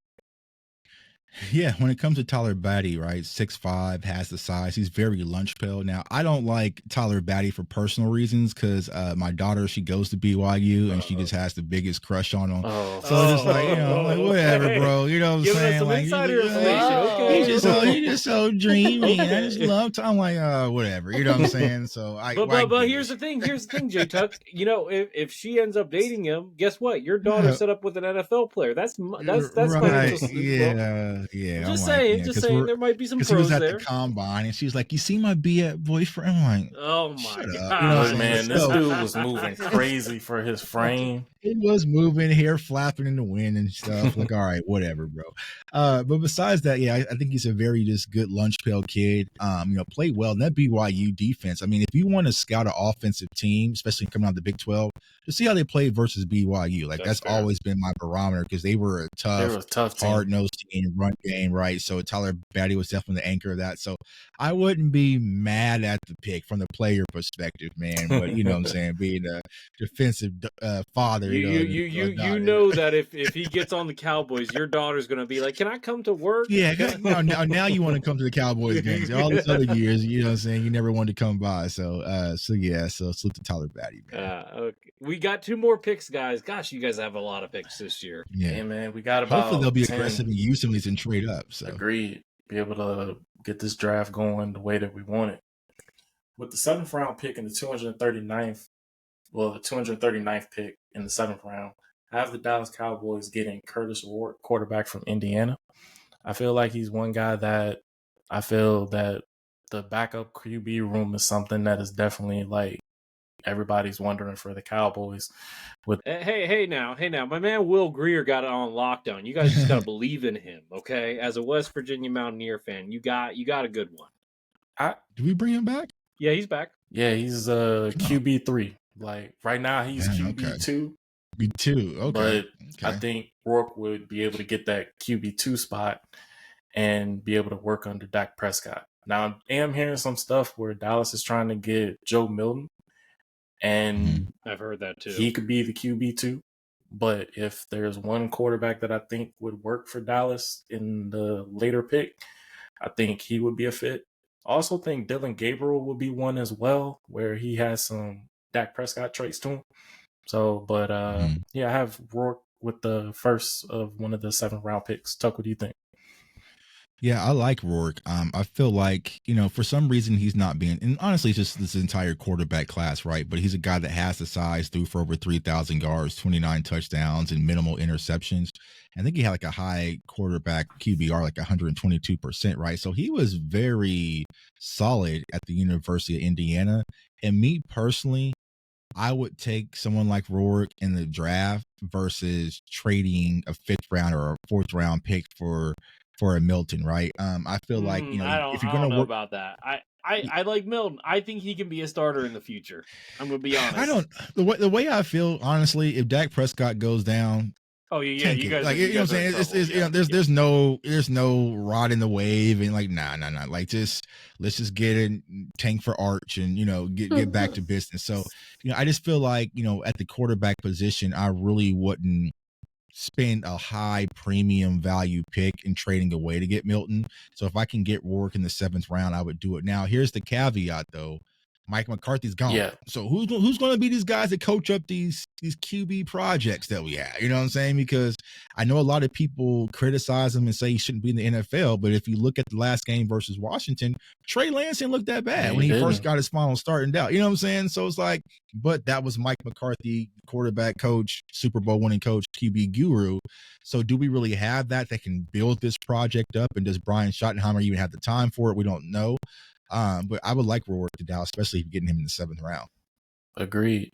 Speaker 3: Yeah, when it comes to Tyler Batty, right, 6'5", has the size. He's very lunch pail. Now, I don't like Tyler Batty for personal reasons because my daughter, she goes to BYU and she just has the biggest crush on him. So it's just like, whatever, bro. You know what I'm
Speaker 1: Giving
Speaker 3: saying?
Speaker 1: us some
Speaker 3: Like,
Speaker 1: insider information. Okay.
Speaker 3: He's just so dreamy. I just love I'm like, whatever. You know what I'm saying? So
Speaker 1: But here's the thing. J Tuck. If she ends up dating him, guess what? Your daughter set up with an NFL player. That's
Speaker 3: right. Yeah,
Speaker 1: Just saying. There might be some pros
Speaker 3: he was at
Speaker 1: there.
Speaker 3: the combine, and she was like, "You see my boyfriend?" I'm like,
Speaker 1: "Oh my
Speaker 3: shut
Speaker 1: god,
Speaker 3: up. You know
Speaker 2: man, this dude was moving crazy for his frame.
Speaker 3: He was moving, hair flapping in the wind and stuff. Like, all right, whatever, bro. But besides that, yeah, I think he's a very just good lunch pail kid. Played well in that BYU defense. I mean, if you want to scout an offensive team, especially coming out of the Big 12, to see how they played versus BYU, like that's always been my barometer because they were a tough hard-nosed team, run game, right? So Tyler Batty was definitely the anchor of that. So I wouldn't be mad at the pick from the player perspective, man. But you know what I'm saying, being a defensive father.
Speaker 1: You know that if he gets on the Cowboys, your daughter's gonna be like, "Can I come to work?"
Speaker 3: Yeah, now you want to come to the Cowboys games. All these other years, you know what I'm saying, you never wanted to come by. So salute to Tyler Batty, man.
Speaker 1: Okay. We got 2 more picks, guys. Gosh, you guys have a lot of picks this year.
Speaker 2: Yeah, man, we got about.
Speaker 3: Hopefully they'll be
Speaker 2: 10.
Speaker 3: aggressive and use some of these and trade up. So
Speaker 2: agreed. Be able to get this draft going the way that we want it. With the 7th round pick and the 239th pick in the 7th round, I have the Dallas Cowboys getting Curtis Rourke, quarterback from Indiana. I feel like he's one guy that I feel that the backup QB room is something that is definitely like everybody's wondering for the Cowboys.
Speaker 1: Hey now, my man Will Greer got it on lockdown. You guys just gotta believe in him, okay? As a West Virginia Mountaineer fan, you got a good one.
Speaker 3: Did we bring him back?
Speaker 1: Yeah, he's back.
Speaker 2: Yeah, he's QB3. Like right now, he's QB2.
Speaker 3: QB2, okay.
Speaker 2: But I think Rourke would be able to get that QB2 spot. and be able to work under Dak Prescott. Now, I am hearing some stuff where Dallas is trying to get Joe Milton, and
Speaker 1: I've heard that too.
Speaker 2: he could be the QB too. But if there's one quarterback that I think would work for Dallas in the later pick, I think he would be a fit. I also think Dylan Gabriel would be one as well, where he has some Dak Prescott traits to him. So, but yeah, I have Rourke with the first of one of the 7th round picks. Tuck, what do you think?
Speaker 3: Yeah, I like Rourke. I feel like, for some reason he's not being, and honestly, it's just this entire quarterback class, right? But he's a guy that has the size, threw for over 3,000 yards, 29 touchdowns, and minimal interceptions. I think he had like a high quarterback QBR, like 122%, right? So he was very solid at the University of Indiana. And me personally, I would take someone like Rourke in the draft versus trading a 5th round or a 4th round pick for a Milton, right? I feel like, if you're going to work
Speaker 1: about that. I like Milton. I think he can be a starter in the future. I'm going to be honest.
Speaker 3: The way I feel, honestly, if Dak Prescott goes down,
Speaker 1: oh yeah, you guys,
Speaker 3: like, you know what I'm saying? There's no rod in the wave, and like, nah. Like, let's just get in, tank for Arch, and get back to business. So, I just feel like, at the quarterback position, I really wouldn't spend a high premium value pick in trading away to get Milton. So if I can get Rourke in the 7th round, I would do it. Now, here's the caveat though. Mike McCarthy's gone.
Speaker 2: Yeah.
Speaker 3: So who's going to be these guys that coach up these QB projects that we have? You know what I'm saying? Because I know a lot of people criticize him and say he shouldn't be in the NFL. But if you look at the last game versus Washington, Trey Lance didn't look that bad when he first got his final start and out. You know what I'm saying? So it's like, but that was Mike McCarthy, quarterback coach, Super Bowl winning coach, QB guru. So do we really have that can build this project up? And does Brian Schottenheimer even have the time for it? We don't know. But I would like Rourke to Dallas, especially if you're getting him in the 7th round.
Speaker 2: Agreed.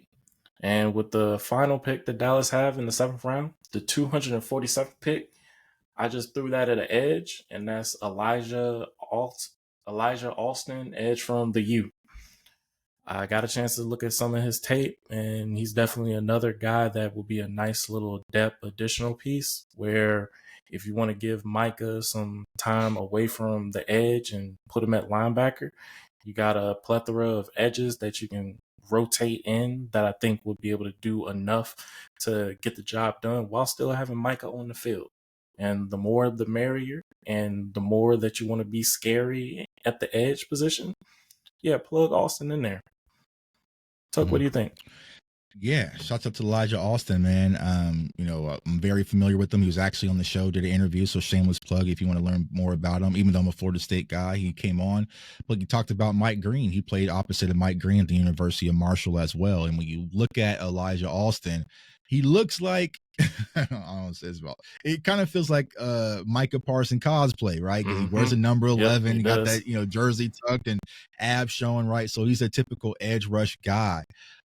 Speaker 2: And with the final pick that Dallas have in the 7th round, the 247th pick, I just threw that at an edge, and that's Elijah Alston, edge from the U. I got a chance to look at some of his tape, and he's definitely another guy that will be a nice little depth additional piece where if you want to give Micah some time away from the edge and put him at linebacker, you got a plethora of edges that you can rotate in that I think would be able to do enough to get the job done while still having Micah on the field. And the more the merrier, and the more that you want to be scary at the edge position, yeah, plug Alston in there. Tuck, what do you think?
Speaker 3: Yeah, shouts out to Elijah Alston, man. I'm very familiar with him. He was actually on the show, did an interview, so shameless plug if you want to learn more about him. Even though I'm a Florida State guy, he came on. But he talked about Mike Green. He played opposite of Mike Green at the University of Marshall as well. And when you look at Elijah Alston, he looks like I don't know what it about. It kind of feels like Micah Parsons cosplay, right? Because he wears a number 11. Yep, he got that jersey tucked and abs showing, right? So he's a typical edge rush guy.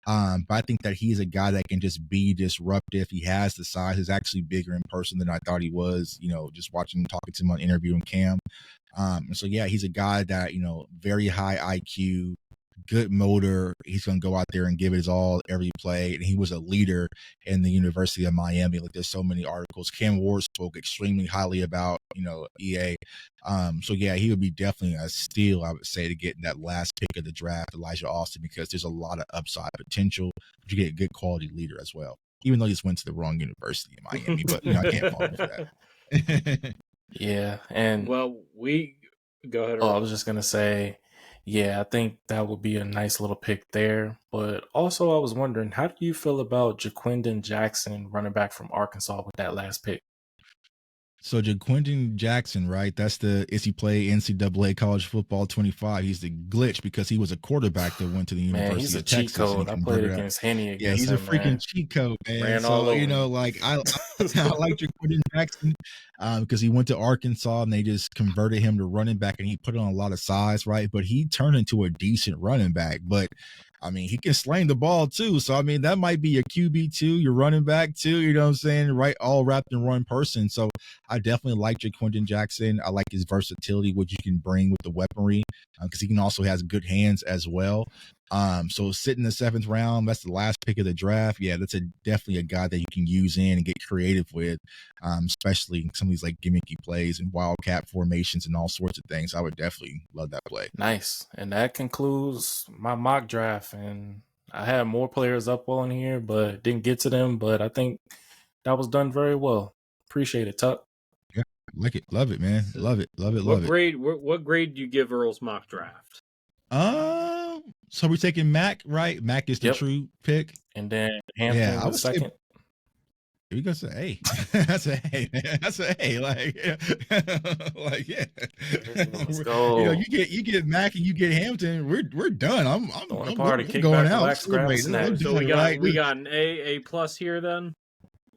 Speaker 3: But I think that he's a guy that can just be disruptive. He has the size. He's actually bigger in person than I thought he was, just watching him, talking to him on interviewing Cam. And so, yeah, he's a guy that, very high IQ, good motor. He's going to go out there and give it his all every play. And he was a leader in the University of Miami. Like, there's so many articles. Cam Ward spoke extremely highly about, EA. So yeah, he would be definitely a steal, I would say, to get in that last pick of the draft, Elijah Alston, because there's a lot of upside potential. But you get a good quality leader as well, even though he just went to the wrong university in Miami. But I can't fault him for that.
Speaker 2: Yeah, and
Speaker 1: well, we go ahead.
Speaker 2: I was just gonna say, yeah, I think that would be a nice little pick there. But also, I was wondering, how do you feel about Jaquindon Jackson, running back from Arkansas, with that last pick?
Speaker 3: So Jaquindon Jackson, right? That's is he play NCAA college football 25. He's the glitch because he was a quarterback that went to the University
Speaker 2: he's a
Speaker 3: of Texas.
Speaker 2: Cheat code. I played against Henny against
Speaker 3: him. Yeah, he's a freaking cheat code, man. Ran so, I like Jaquindon Jackson because he went to Arkansas and they just converted him to running back and he put on a lot of size, right? But he turned into a decent running back. But I mean, he can sling the ball too. So, I mean, that might be your QB2, your running back too, you know what I'm saying? Right, all wrapped in one person. So I definitely like Jaquindon Jackson. I like his versatility, what you can bring with the weaponry, because he can also has good hands as well. So sitting in the 7th round, that's the last pick of the draft. Yeah, that's definitely a guy that you can use in and get creative with, especially some of these like gimmicky plays and wildcat formations and all sorts of things. I would definitely love that play.
Speaker 2: Nice. And that concludes my mock draft. And I had more players up on here, but didn't get to them. But I think that was done very well. Appreciate it, Tuck.
Speaker 3: Yeah, like it. Love it, man. Love it. Love it. Love it.
Speaker 1: What grade do you give Earl's mock draft?
Speaker 3: So we're taking Mac, right? Mac is the true pick.
Speaker 2: And then Hampton
Speaker 3: I would
Speaker 2: second.
Speaker 3: We gonna say A. That's a A, man. That's a A. Like yeah.
Speaker 2: Let's go.
Speaker 3: You get Mac and you get Hampton. We're done. I'm
Speaker 2: party.
Speaker 3: We're
Speaker 2: Kick
Speaker 3: going
Speaker 2: back,
Speaker 3: out.
Speaker 2: relax, grab a snack.
Speaker 1: So we got an A plus here then.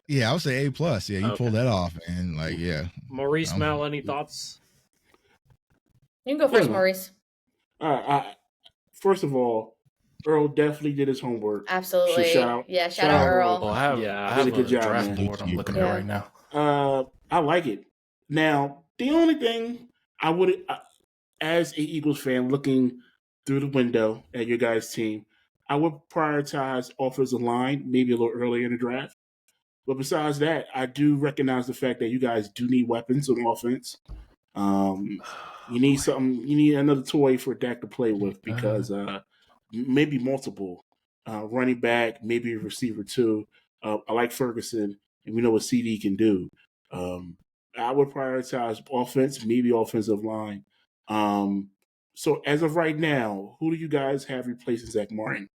Speaker 3: Yeah, I would say A plus. Yeah, you pulled that off, man. Like yeah.
Speaker 1: Maurice, Mel, any thoughts?
Speaker 5: You can go first, Maurice.
Speaker 4: First of all, Earl definitely did his homework.
Speaker 5: Absolutely.
Speaker 4: So shout
Speaker 5: out Earl.
Speaker 2: Oh, I have
Speaker 4: a good job,
Speaker 2: draft
Speaker 4: man.
Speaker 2: board I'm looking at right now.
Speaker 4: I like it. Now, the only thing I would, as a Eagles fan, looking through the window at your guys' team, I would prioritize offensive line maybe a little earlier in the draft. But besides that, I do recognize the fact that you guys do need weapons on offense. You need something. You need another toy for Dak to play with because maybe multiple running back, maybe a receiver too. I like Ferguson, and we know what CD can do. I would prioritize offense, maybe offensive line. So as of right now, who do you guys have replacing Zach Martin?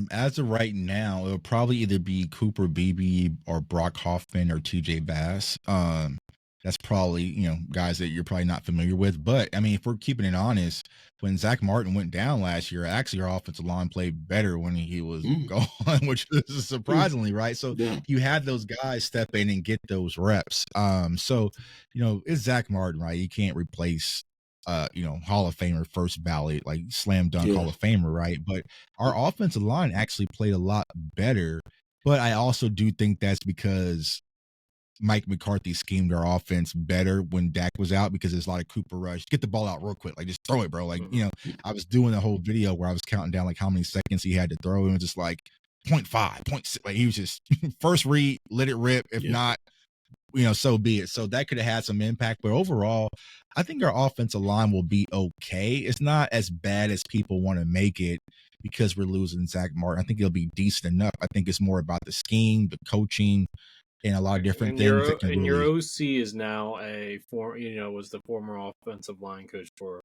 Speaker 3: As of right now, it'll probably either be Cooper Beebe or Brock Hoffman or TJ Bass. That's probably, guys that you're probably not familiar with. But, I mean, if we're keeping it honest, when Zach Martin went down last year, actually our offensive line played better when he was gone, which is surprisingly, right? So you had those guys step in and get those reps. So, it's Zach Martin, right? You can't replace Hall of Famer, first ballot, like slam dunk Hall of Famer, right? But our offensive line actually played a lot better. But I also do think that's because Mike McCarthy schemed our offense better when Dak was out because there's a lot of Cooper rush. Get the ball out real quick. Like, just throw it, bro. Like, I was doing the whole video where I was counting down like how many seconds he had to throw. And it was just like 0.5, 0.6. Like, he was just first read, let it rip. If not, so be it. So that could have had some impact. But overall, I think our offensive line will be okay. It's not as bad as people want to make it because we're losing Zach Martin. I think it'll be decent enough. I think it's more about the scheme, the coaching, and a lot of different things.
Speaker 1: Your OC is now was the former offensive line coach for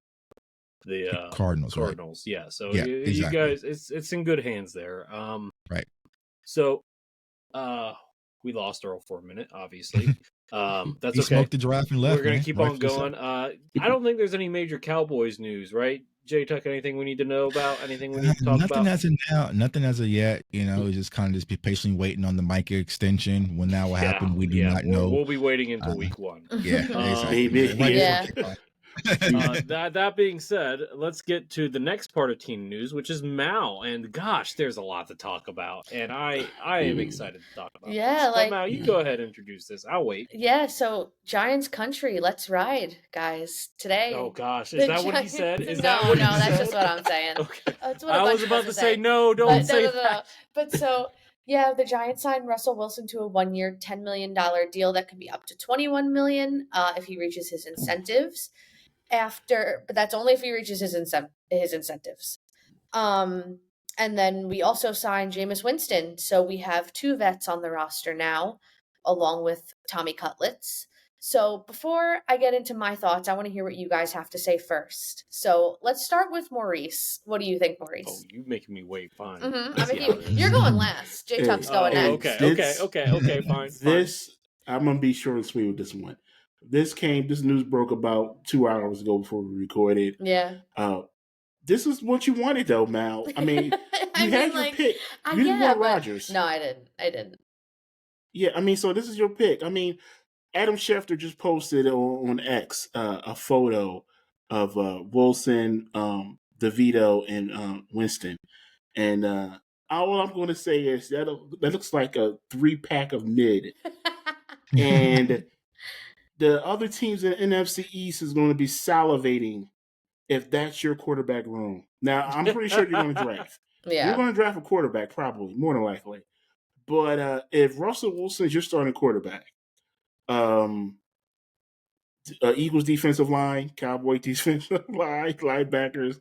Speaker 1: the
Speaker 3: Cardinals.
Speaker 1: Cardinals, right? Yeah. So
Speaker 3: exactly.
Speaker 1: You guys, it's in good hands there.
Speaker 3: Right.
Speaker 1: So, we lost Earl for a minute, obviously. That's okay.
Speaker 3: Smoked the draft and left.
Speaker 1: We're gonna keep on going. I don't think there's any major Cowboys news, right? J Tuck, anything we need to know about? Anything we need to talk
Speaker 3: nothing
Speaker 1: about?
Speaker 3: Nothing as of yet. It's just kind of just be patiently waiting on the Micah extension. When that will happen, we do not know.
Speaker 1: We'll be waiting until week 1.
Speaker 3: Yeah, exactly.
Speaker 1: That being said, let's get to the next part of team news, which is Mal. And gosh, there's a lot to talk about, and I am excited to talk about. This. Mal, you go ahead and introduce this. I'll wait.
Speaker 5: Yeah, so Giants country, let's ride, guys. Today.
Speaker 1: Oh gosh, is that what he said?
Speaker 5: No, that's just what I'm saying.
Speaker 1: Okay.
Speaker 5: That's what
Speaker 1: I was about to say no, don't say that. No.
Speaker 5: But so. Yeah, the Giants signed Russell Wilson to a 1-year, $10 million deal that could be up to $21 million if he reaches his incentives. But that's only if he reaches his incentives. And then we also signed Jameis Winston. So we have 2 vets on the roster now, along with Tommy Cutlets. So before I get into my thoughts, I want to hear what you guys have to say first. So let's start with Maurice. What do you think, Maurice?
Speaker 1: Oh, you're making me wait. Fine.
Speaker 5: Mm-hmm. You're going last. J-Tuck's going next.
Speaker 1: Okay, fine.
Speaker 4: I'm going to be short and sweet with this one. This news broke about 2 hours ago before we recorded.
Speaker 5: Yeah.
Speaker 4: This is what you wanted, though, Mal. I mean, you had your pick. You didn't want Rodgers.
Speaker 5: No, I didn't. Yeah,
Speaker 4: I mean, so this is your pick. I mean, Adam Schefter just posted on X a photo of Wilson, DeVito, and Winston. And all I'm going to say is that looks like a 3-pack of mid. And the other teams in the NFC East is going to be salivating if that's your quarterback room. Now, I'm pretty sure you're going to draft.
Speaker 5: Yeah.
Speaker 4: You're going to draft a quarterback, probably, more than likely. But if Russell Wilson's your starting quarterback, Eagles defensive line, Cowboy defensive line, linebackers,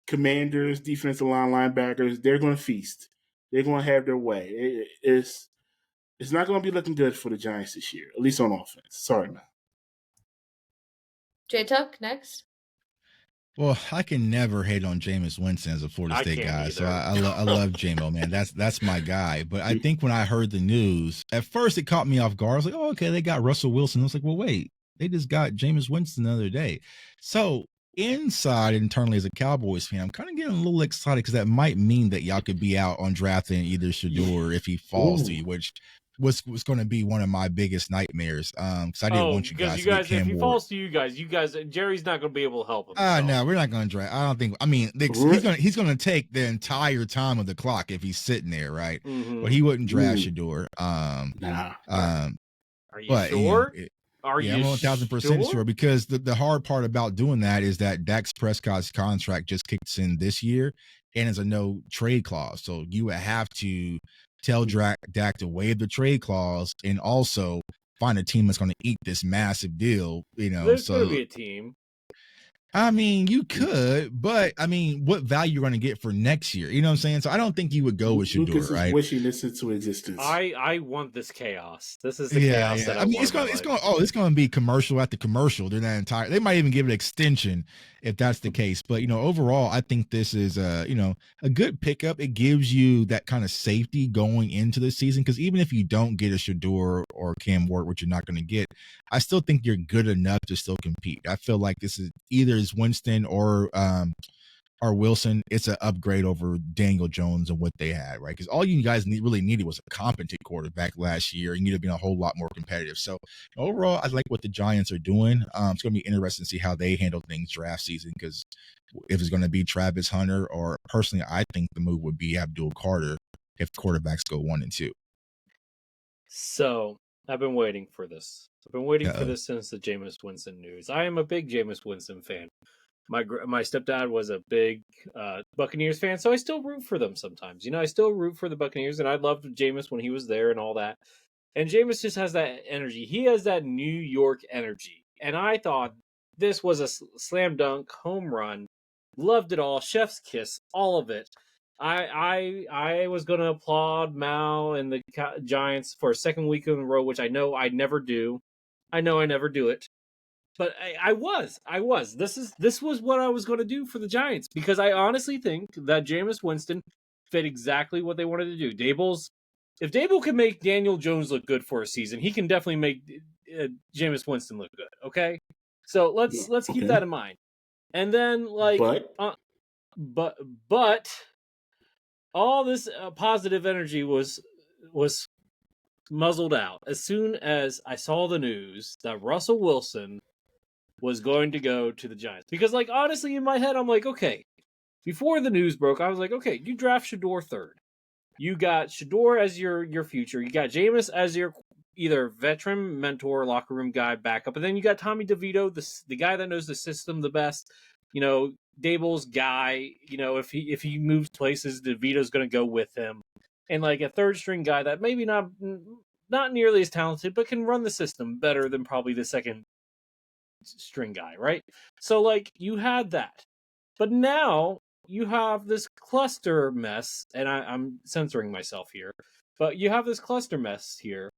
Speaker 4: Commanders defensive line, linebackers, they're going to feast. They're going to have their way. It's not going to be looking good for the Giants this year, at least on offense. Sorry, man.
Speaker 5: J-Tuck, next.
Speaker 3: Well, I can never hate on Jameis Winston as a Florida State guy. So I love J-Mo, man. That's my guy. But I think when I heard the news, at first it caught me off guard. I was like, oh, okay, they got Russell Wilson. I was like, well, wait, they just got Jameis Winston the other day. So internally as a Cowboys fan, I'm kind of getting a little excited because that might mean that y'all could be out on drafting either Shedeur if he falls to you, which was going to be one of my biggest nightmares. Because I didn't want you guys to get Cam
Speaker 1: if he
Speaker 3: Ward.
Speaker 1: falls to you guys, Jerry's not going to be able to help him.
Speaker 3: No, we're not going to draft. I don't think. I mean, he's going to take the entire time of the clock if he's sitting there, right?
Speaker 1: Mm-hmm.
Speaker 3: But he wouldn't draft Shedeur.
Speaker 4: Nah.
Speaker 1: Are you sure?
Speaker 3: I'm 1,000% sure because the hard part about doing that is that Dak Prescott's contract just kicks in this year and is a no trade clause. So you would have to tell Dak to waive the trade clause and also find a team that's going to eat this massive deal.
Speaker 1: There's going to be a team.
Speaker 3: I mean, you could, but I mean, what value you're going to get for next year? You know what I'm saying? So I don't think you would go with Shedeur,
Speaker 4: Lucas
Speaker 3: right?
Speaker 4: Is wishing this into existence.
Speaker 1: I want this chaos. This is the chaos that I mean,
Speaker 3: it's going to be commercial after commercial. They might even give it extension if that's the case. But overall, I think this is a good pickup. It gives you that kind of safety going into the season because even if you don't get a Shedeur or Cam Ward, which you're not going to get, I still think you're good enough to still compete. I feel like this is either Winston or Wilson. It's an upgrade over Daniel Jones and what they had, right? Because all you guys really needed was a competent quarterback last year, and you'd have been a whole lot more competitive. So overall, I like what the Giants are doing. It's going to be interesting to see how they handle things draft season because if it's going to be Travis Hunter or personally, I think the move would be Abdul Carter if quarterbacks go 1 and 2.
Speaker 1: So I've been waiting for this. I've been waiting for this since the Jameis Winston news. I am a big Jameis Winston fan. My stepdad was a big Buccaneers fan, so I still root for them sometimes. I still root for the Buccaneers, and I loved Jameis when he was there and all that. And Jameis just has that energy. He has that New York energy. And I thought this was a slam dunk, home run. Loved it all. Chef's kiss, all of it. I was going to applaud Mao and the Giants for a second week in a row, which I know I never do. I know I never do it. But I was. This was what I was going to do for the Giants because I honestly think that Jameis Winston fit exactly what they wanted to do. If Dable can make Daniel Jones look good for a season, he can definitely make Jameis Winston look good. Okay, so let's keep that in mind. And then but all this positive energy was muzzled out as soon as I saw the news that Russell Wilson was going to go to the Giants. Because, honestly, in my head, I'm like, okay, before the news broke, I was like, okay, you draft Shedeur third. You got Shedeur as your future. You got Jameis as your either veteran, mentor, locker room guy, backup. And then you got Tommy DeVito, the guy that knows the system the best. Dable's guy. If he moves places, DeVito's going to go with him. And, a third-string guy that maybe not nearly as talented, but can run the system better than probably the second string guy, right? So you had that, but now you have this cluster mess, and I'm censoring myself here, but you have this cluster mess here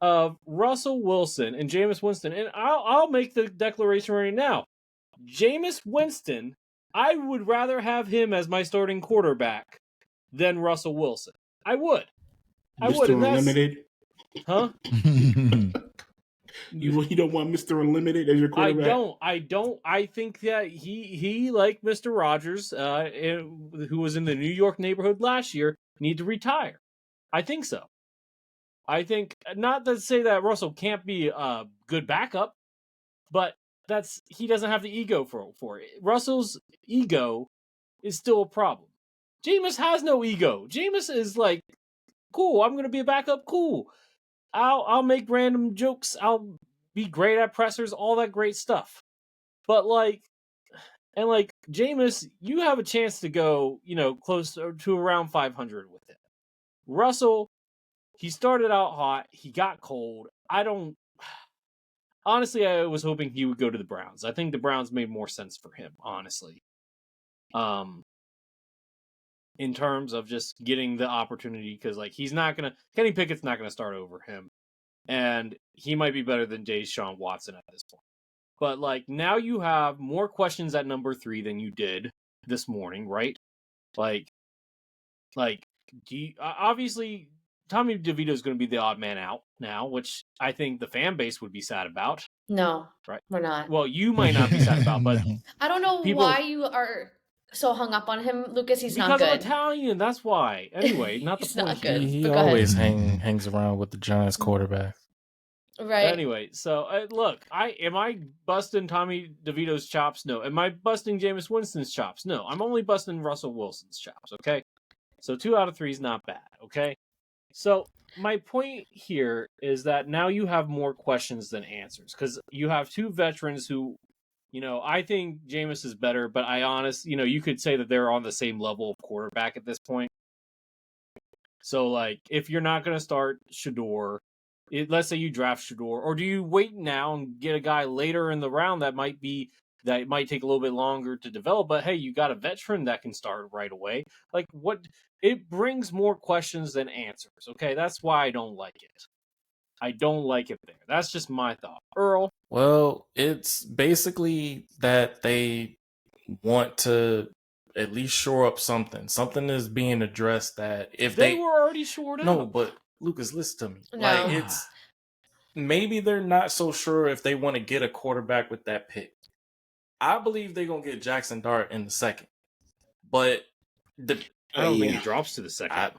Speaker 1: of Russell Wilson and Jameis Winston, and I'll make the declaration right now. Jameis Winston, I would rather have him as my starting quarterback than Russell Wilson. I would.
Speaker 4: Mr. Unlimited?
Speaker 1: Huh?
Speaker 4: You don't want Mr. Unlimited as your quarterback?
Speaker 1: I don't. I think that he like Mr. Rogers, who was in the New York neighborhood last year, need to retire. I think so. I think, not to say that Russell can't be a good backup, but he doesn't have the ego for it. Russell's ego is still a problem. Jameis has no ego. Jameis is cool, I'm going to be a backup, cool. I'll make random jokes. I'll be great at pressers, all that great stuff. But And like Jameis, you have a chance to go, close to around 500 with it. Russell, he started out hot. He got cold. Honestly, I was hoping he would go to the Browns. I think the Browns made more sense for him, honestly. In terms of just getting the opportunity, because like Kenny Pickett's not gonna start over him, and he might be better than Deshaun Watson at this point. But like now you have more questions at number 3 than you did this morning, right? Like, obviously Tommy DeVito is going to be the odd man out now, which I think the fan base would be sad about.
Speaker 5: No,
Speaker 1: right?
Speaker 5: We're not.
Speaker 1: Well, you might not be sad about, but
Speaker 3: No.
Speaker 5: I don't know why you are so hung up on him, Lucas. He's not good.
Speaker 1: Because I'm Italian, that's why. Anyway, not the
Speaker 5: He's
Speaker 1: point.
Speaker 5: not good.
Speaker 2: He
Speaker 5: But go ahead.
Speaker 2: always hangs around with the Giants quarterback.
Speaker 5: Right.
Speaker 1: Anyway, so look, am I busting Tommy DeVito's chops? No. Am I busting Jameis Winston's chops? No. I'm only busting Russell Wilson's chops, okay? So 2 out of 3 is not bad, okay? So my point here is that now you have more questions than answers, because you have 2 veterans who, I think Jameis is better, but you could say that they're on the same level of quarterback at this point. So, like, if you're not going to start Shador, let's say you draft Shador, or do you wait now and get a guy later in the round that might take a little bit longer to develop, but hey, you got a veteran that can start right away. Like, it brings more questions than answers. Okay, that's why I don't like it. I don't like it there. That's just my thought. Earl?
Speaker 2: Well, it's basically that they want to at least shore up something. Something is being addressed that if
Speaker 1: they were already shored up.
Speaker 2: No, but Lucas, listen to me.
Speaker 5: No.
Speaker 2: Like, it's maybe they're not so sure if they want to get a quarterback with that pick. I believe they're gonna get Jackson Dart in the second, but
Speaker 1: I don't think he drops to the second.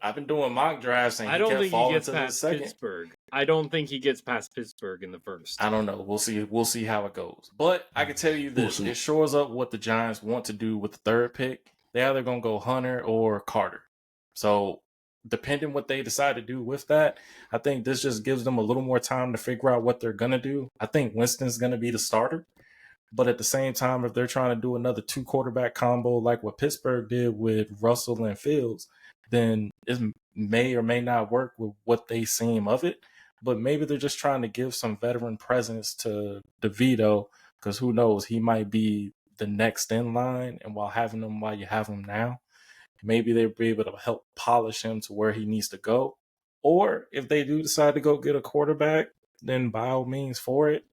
Speaker 2: I've been doing mock drafts, and
Speaker 1: I don't think he gets
Speaker 2: to
Speaker 1: past
Speaker 2: the second.
Speaker 1: Pittsburgh. I don't think he gets past Pittsburgh in the first.
Speaker 2: I don't know. We'll see. We'll see how it goes. But I can tell you this: it shores up what the Giants want to do with the third pick. They're either gonna go Hunter or Carter. So, depending what they decide to do with that, I think this just gives them a little more time to figure out what they're gonna do. I think Winston's gonna be the starter. But at the same time, if they're trying to do another 2 quarterback combo like what Pittsburgh did with Russell and Fields, then it may or may not work with what they seem of it. But maybe they're just trying to give some veteran presence to DeVito, because who knows, he might be the next in line. And while you have him now, maybe they'll be able to help polish him to where he needs to go. Or if they do decide to go get a quarterback, then by all means for it.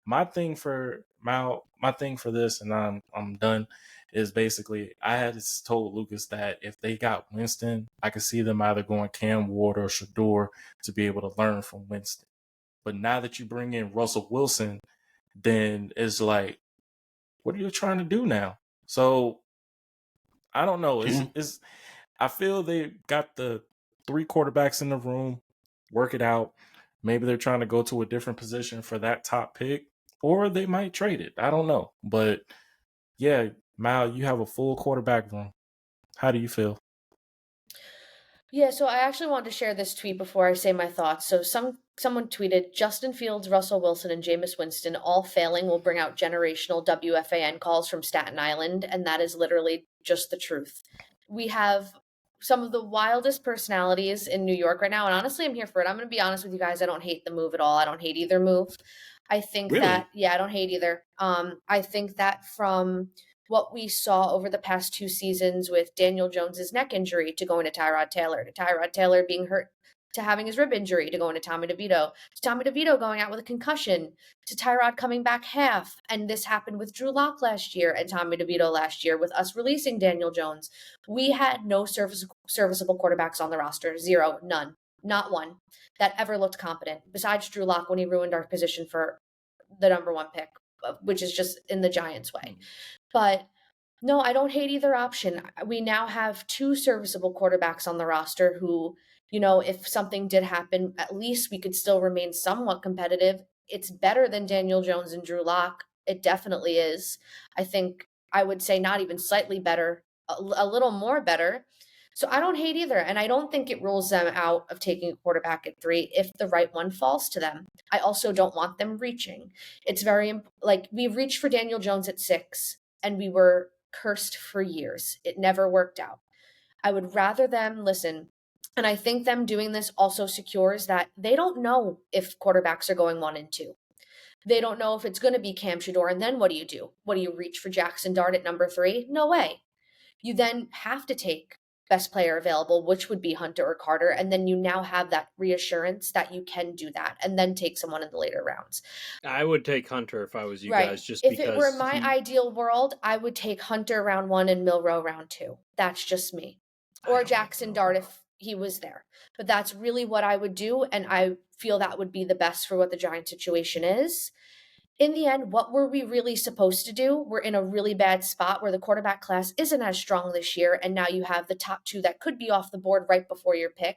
Speaker 2: My thing for this, and I'm done, is basically I had told Lucas that if they got Winston, I could see them either going Cam Ward or Shador to be able to learn from Winston. But now that you bring in Russell Wilson, then it's like, what are you trying to do now? So I don't know. I feel they got the 3 quarterbacks in the room, work it out. Maybe they're trying to go to a different position for that top pick, or they might trade it. I don't know. But yeah, Mal, you have a full quarterback room. How do you feel?
Speaker 5: Yeah, so I actually wanted to share this tweet before I say my thoughts. So someone tweeted, Justin Fields, Russell Wilson, and Jameis Winston all failing will bring out generational WFAN calls from Staten Island, and that is literally just the truth. We have some of the wildest personalities in New York right now, and honestly, I'm here for it. I'm going to be honest with you guys. I don't hate the move at all. I don't hate either move. I think
Speaker 4: Really?
Speaker 5: I don't hate either. I think that from what we saw over the past 2 seasons with Daniel Jones's neck injury to going to Tyrod Taylor being hurt to having his rib injury to going to Tommy DeVito going out with a concussion to Tyrod coming back half. And this happened with Drew Lock last year and Tommy DeVito last year with us releasing Daniel Jones. We had no serviceable quarterbacks on the roster. 0, none. Not one that ever looked competent, besides Drew Lock when he ruined our position for the number 1 pick, which is just in the Giants' way. But no, I don't hate either option. We now have 2 serviceable quarterbacks on the roster who, if something did happen, at least we could still remain somewhat competitive. It's better than Daniel Jones and Drew Lock. It definitely is. I think I would say not even slightly better, a little more better. So I don't hate either. And I don't think it rules them out of taking a quarterback at 3 if the right one falls to them. I also don't want them reaching. It's very, we've reached for Daniel Jones at 6. and we were cursed for years. It never worked out. I would rather them listen. And I think them doing this also secures that they don't know if quarterbacks are going 1 and 2. They don't know if it's going to be Cam Shador. And then what do? What do you reach for Jackson Dart at number 3? No way. You then have to take best player available, which would be Hunter or Carter. And then you now have that reassurance that you can do that and then take someone in the later rounds.
Speaker 1: I would take Hunter if I was you
Speaker 5: Right.
Speaker 1: guys, just
Speaker 5: if
Speaker 1: because
Speaker 5: it were my ideal world, I would take Hunter round 1 and Milroe round 2. That's just me. Or Jackson Dart if he was there. But that's really what I would do. And I feel that would be the best for what the Giant situation is. In the end, what were we really supposed to do? We're in a really bad spot where the quarterback class isn't as strong this year, and now you have the top 2 that could be off the board right before your pick.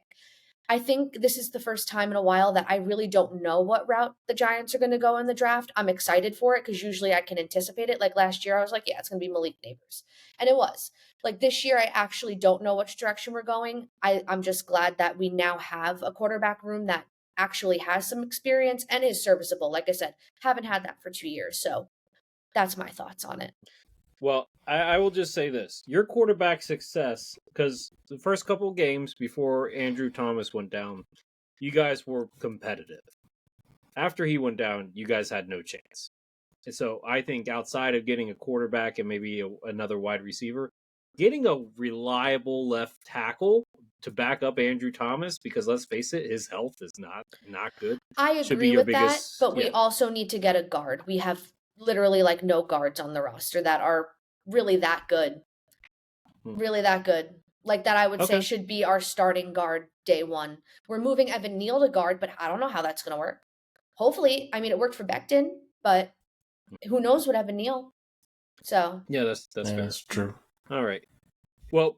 Speaker 5: I think this is the first time in a while that I really don't know what route the Giants are going to go in the draft. I'm excited for it because usually I can anticipate it. Like last year, I was like, yeah, it's going to be Malik Neighbors. And it was. Like this year, I actually don't know which direction we're going. I'm just glad that we now have a quarterback room that actually has some experience and is serviceable. Like I said, haven't had that for 2 years. So that's my thoughts on it.
Speaker 1: Well, I will just say this. Your quarterback success, because the first couple of games before Andrew Thomas went down, you guys were competitive. After he went down, you guys had no chance. And so I think outside of getting a quarterback and maybe another wide receiver, getting a reliable left tackle to back up Andrew Thomas, because let's face it, his health is not good.
Speaker 5: I agree with that, but we also need to get a guard. We have literally like no guards on the roster that are really that good. Really that good. Like that I would say should be our starting guard day 1. We're moving Evan Neal to guard, but I don't know how that's going to work. Hopefully, I mean, it worked for Becton, but who knows with Evan Neal. So
Speaker 1: yeah, that's fair.
Speaker 2: That's true.
Speaker 1: All right. Well,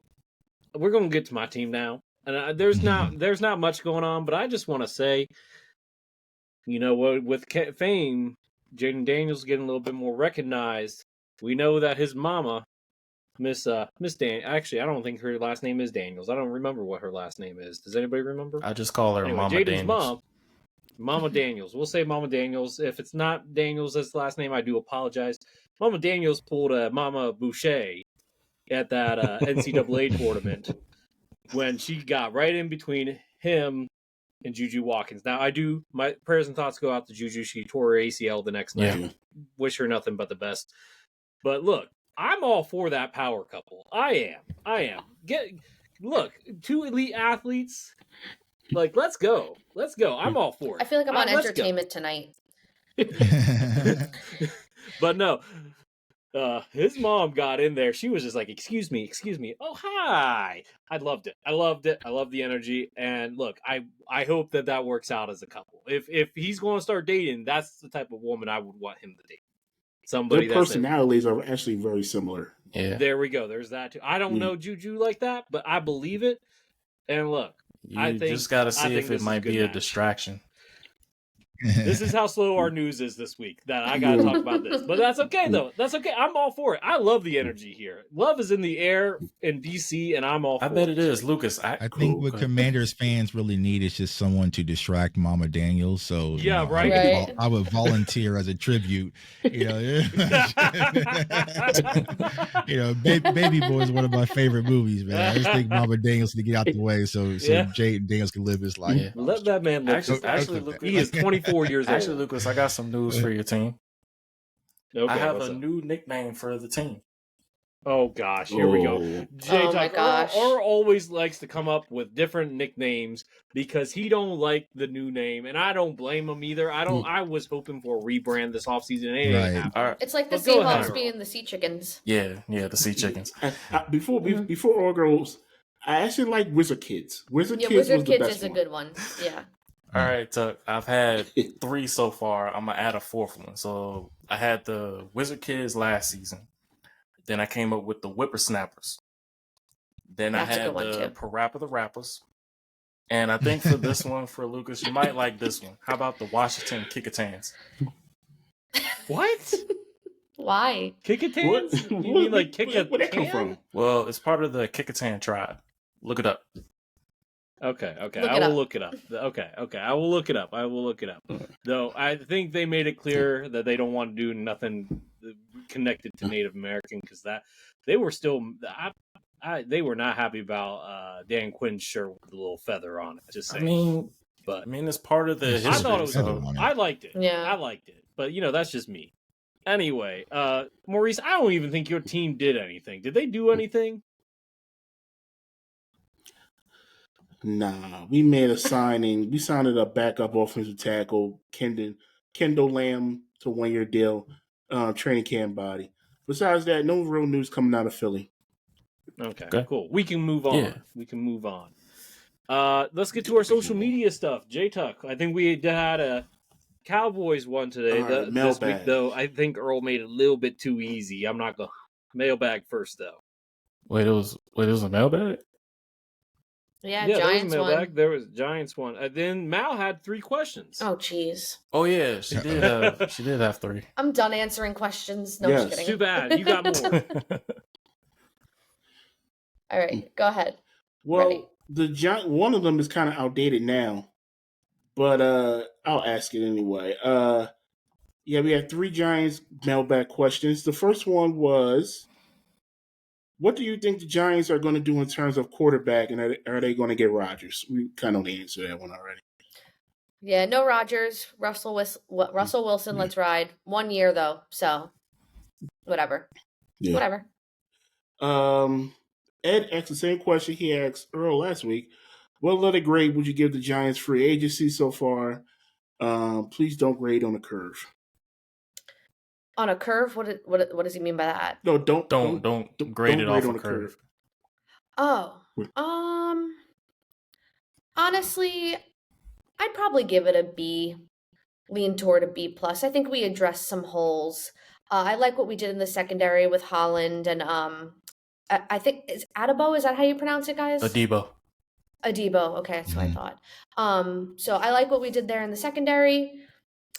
Speaker 1: we're going to get to my team now. And there's not much going on, but I just want to say, you know what, with fame, Jaden Daniels getting a little bit more recognized. We know that his mama, Miss Dan. Actually, I don't think her last name is Daniels. I don't remember what her last name is. Does anybody remember?
Speaker 2: I just call her Mama
Speaker 1: Jaden's
Speaker 2: Daniels.
Speaker 1: mom, Mama Daniels. We'll say Mama Daniels. If it's not Daniels as the last name, I do apologize. Mama Daniels pulled a Mama Boucher at that NCAA tournament when she got right in between him and Juju Watkins. Now, my prayers and thoughts go out to Juju. She tore her ACL the next night. Wish her nothing but the best. But look, I'm all for that power couple. I am. Look, 2 elite athletes. Like, let's go. I'm all for it.
Speaker 5: I feel like I'm on entertainment tonight.
Speaker 1: But no, his mom got in there. She was just like, excuse me. Oh, hi. I loved it. I love the energy. And look, I hope that works out as a couple. If he's going to start dating, that's the type of woman I would want him to date. Somebody.
Speaker 4: Their personalities are actually very similar.
Speaker 1: Yeah. There we go. There's that too. I don't know Juju like that, but I believe it. And look,
Speaker 2: you just got to see if it might be a distraction.
Speaker 1: This is how slow our news is this week, that I got to talk about this. But that's okay, though. That's okay. I'm all for it. I love the energy here. Love is in the air in DC, and I'm all for it.
Speaker 2: I bet it is, Lucas.
Speaker 3: I think what Commanders fans really need is just someone to distract Mama Daniels. So
Speaker 1: yeah, right.
Speaker 3: I would volunteer as a tribute. You know, Baby Boy is one of my favorite movies, man. I just think Mama Daniels to get out the way so Jay Daniels can live his life.
Speaker 1: Yeah. Let that man live.
Speaker 2: Actually, Lucas,
Speaker 1: he is 24 years old.
Speaker 2: Actually, Lucas, I got some news for your team.
Speaker 1: Okay,
Speaker 2: I have a new nickname for the team.
Speaker 1: Oh gosh, here we go.
Speaker 5: My gosh.
Speaker 1: Or always likes to come up with different nicknames because he don't like the new name, and I don't blame him either. I was hoping for a rebrand this offseason.
Speaker 2: Right.
Speaker 5: It's like the Seahawks being the Sea Chickens.
Speaker 2: Yeah, the Sea Chickens.
Speaker 4: Before all goes, I actually like Wizard Kids. Wizard Kids is
Speaker 5: a good one. Yeah.
Speaker 2: All right, Tuck. I've had 3 so far. I'm gonna add a 4th one. So I had the Wizard Kids last season. Then I came up with the Whippersnappers. Then I had the Parappa the Rappers. And I think for this one, for Lucas, you might like this one. How about the Washington Kickatans?
Speaker 1: What?
Speaker 5: Why?
Speaker 1: Kickatans? You mean like Kickatan?
Speaker 4: Where'd that come from?
Speaker 2: Well, it's part of the Kickatan tribe. Look it up.
Speaker 1: Okay. I will look it up. Okay. I will look it up. Though I think they made it clear that they don't want to do nothing connected to Native American because they were still they were not happy about Dan Quinn's shirt with the little feather on it. Just saying.
Speaker 2: I mean, it's part of the history.
Speaker 1: I thought it was.
Speaker 3: So.
Speaker 1: I liked it.
Speaker 5: Yeah,
Speaker 1: I liked it. But that's just me. Anyway, Maurice, I don't even think your team did anything. Did they do anything?
Speaker 4: Nah, we made a signing. We signed a backup offensive tackle, Kendall Lamb, to 1-year deal, training camp body. Besides that, no real news coming out of Philly.
Speaker 1: Okay. Cool. We can move on.
Speaker 2: Yeah.
Speaker 1: We can move on. Let's get to our social media stuff. J-Tuck, I think we had a Cowboys one today.
Speaker 4: Right,
Speaker 1: this week, though, I think Earl made it a little bit too easy. I'm not going to mailbag first, though.
Speaker 2: Wait, it was a mailbag?
Speaker 5: Yeah,
Speaker 1: there was a
Speaker 5: Giants
Speaker 1: mailbag.
Speaker 5: one.
Speaker 1: There was Giants one. Then Mal had 3 questions.
Speaker 5: Oh, jeez.
Speaker 2: Oh yeah, she did have 3.
Speaker 5: I'm done answering questions. No,
Speaker 4: Yes.
Speaker 5: just kidding.
Speaker 1: Too bad. You got more.
Speaker 5: All right, go ahead.
Speaker 4: Well, one of them is kind of outdated now, but I'll ask it anyway. Yeah, we have 3 Giants mailbag questions. The first one was, what do you think the Giants are going to do in terms of quarterback, and are they going to get Rodgers? We kind of know the answer to that one already.
Speaker 5: Yeah, no Rodgers. Russell Wilson, let's ride. 1 year, though, so whatever.
Speaker 4: Yeah.
Speaker 5: Whatever.
Speaker 4: Ed asked the same question he asked Earl last week. What letter grade would you give the Giants' free agency so far? Please don't grade on a curve.
Speaker 5: On a curve? What does he mean by that?
Speaker 4: No, don't
Speaker 2: grade it off
Speaker 4: on
Speaker 2: a curve.
Speaker 5: Oh, honestly, I'd probably give it a B. Lean toward a B plus. I think we addressed some holes. I like what we did in the secondary with Holland and I think is Adebo. Is that how you pronounce it, guys?
Speaker 2: Adebo.
Speaker 5: Okay, that's what I thought. So I like what we did there in the secondary.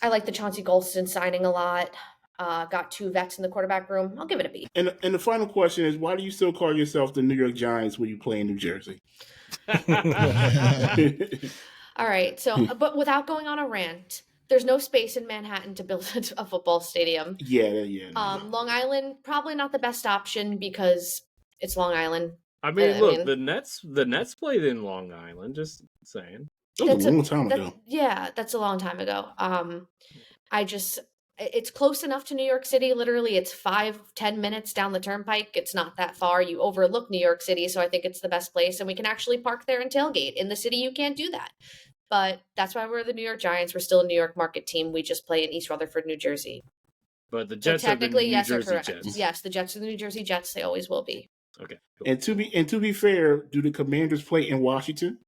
Speaker 5: I like the Chauncey Golston signing a lot. Got 2 vets in the quarterback room. I'll give it a B.
Speaker 4: And the final question is, why do you still call yourself the New York Giants when you play in New Jersey?
Speaker 5: All right. So, but without going on a rant, there's no space in Manhattan to build a football stadium.
Speaker 4: Yeah.
Speaker 5: Long Island, probably not the best option because it's Long Island.
Speaker 1: I mean, look, the Nets played in Long Island. Just saying.
Speaker 4: That was a long time ago.
Speaker 5: Yeah, that's a long time ago. It's close enough to New York City. Literally, it's 5-10 minutes down the turnpike. It's not that far. You overlook New York City, so I think it's the best place. And we can actually park there and tailgate. In the city, you can't do that. But that's why we're the New York Giants. We're still a New York market team. We just play in East Rutherford, New Jersey.
Speaker 1: But the Jets are the New Jersey Jets.
Speaker 5: Yes, the Jets are the New Jersey Jets. They always will be.
Speaker 1: Okay. Cool.
Speaker 4: And to be fair, do the Commanders play in Washington?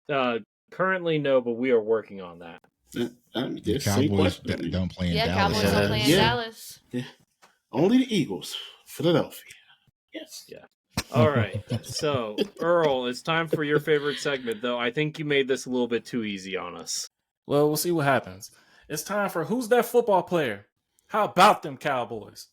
Speaker 1: Currently, no, but we are working on that.
Speaker 3: The Cowboys don't play in Dallas.
Speaker 5: Cowboys don't play in Dallas.
Speaker 4: Yeah. Only the Eagles, Philadelphia. Yes.
Speaker 1: Yeah. All right. So, Earl, it's time for your favorite segment, though. I think you made this a little bit too easy on us.
Speaker 2: Well, we'll see what happens. It's time for Who's That Football Player? How about them Cowboys?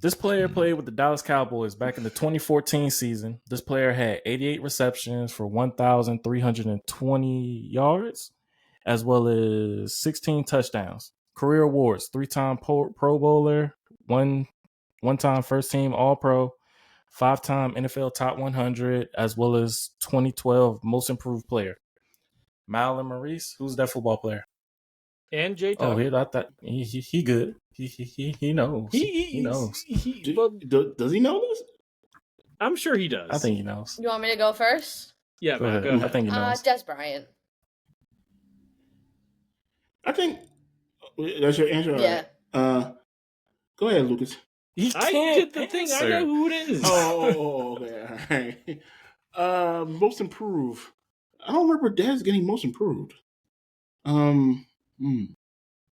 Speaker 2: This player played with the Dallas Cowboys back in the 2014 season. This player had 88 receptions for 1,320 yards, as well as 16 touchdowns. Career awards: 3-time Pro Bowler, one-time first-team All-Pro, 5-time NFL Top 100, as well as 2012 Most Improved Player. Mal and Maurice, who's that football player?
Speaker 1: And J.
Speaker 2: Oh, I thought he good. He knows. He knows.
Speaker 4: Does he know this?
Speaker 1: I'm sure he does.
Speaker 2: I think he knows.
Speaker 5: You want me to go first?
Speaker 1: Yeah,
Speaker 2: Go
Speaker 1: man,
Speaker 2: ahead.
Speaker 1: go ahead.
Speaker 2: I think he knows.
Speaker 5: Des Bryant.
Speaker 4: I think that's your answer.
Speaker 5: Yeah.
Speaker 4: Go ahead, Lucas.
Speaker 1: I did the thing. I know who it is.
Speaker 4: Okay. All right. Most improved. I don't remember Dez getting most improved. It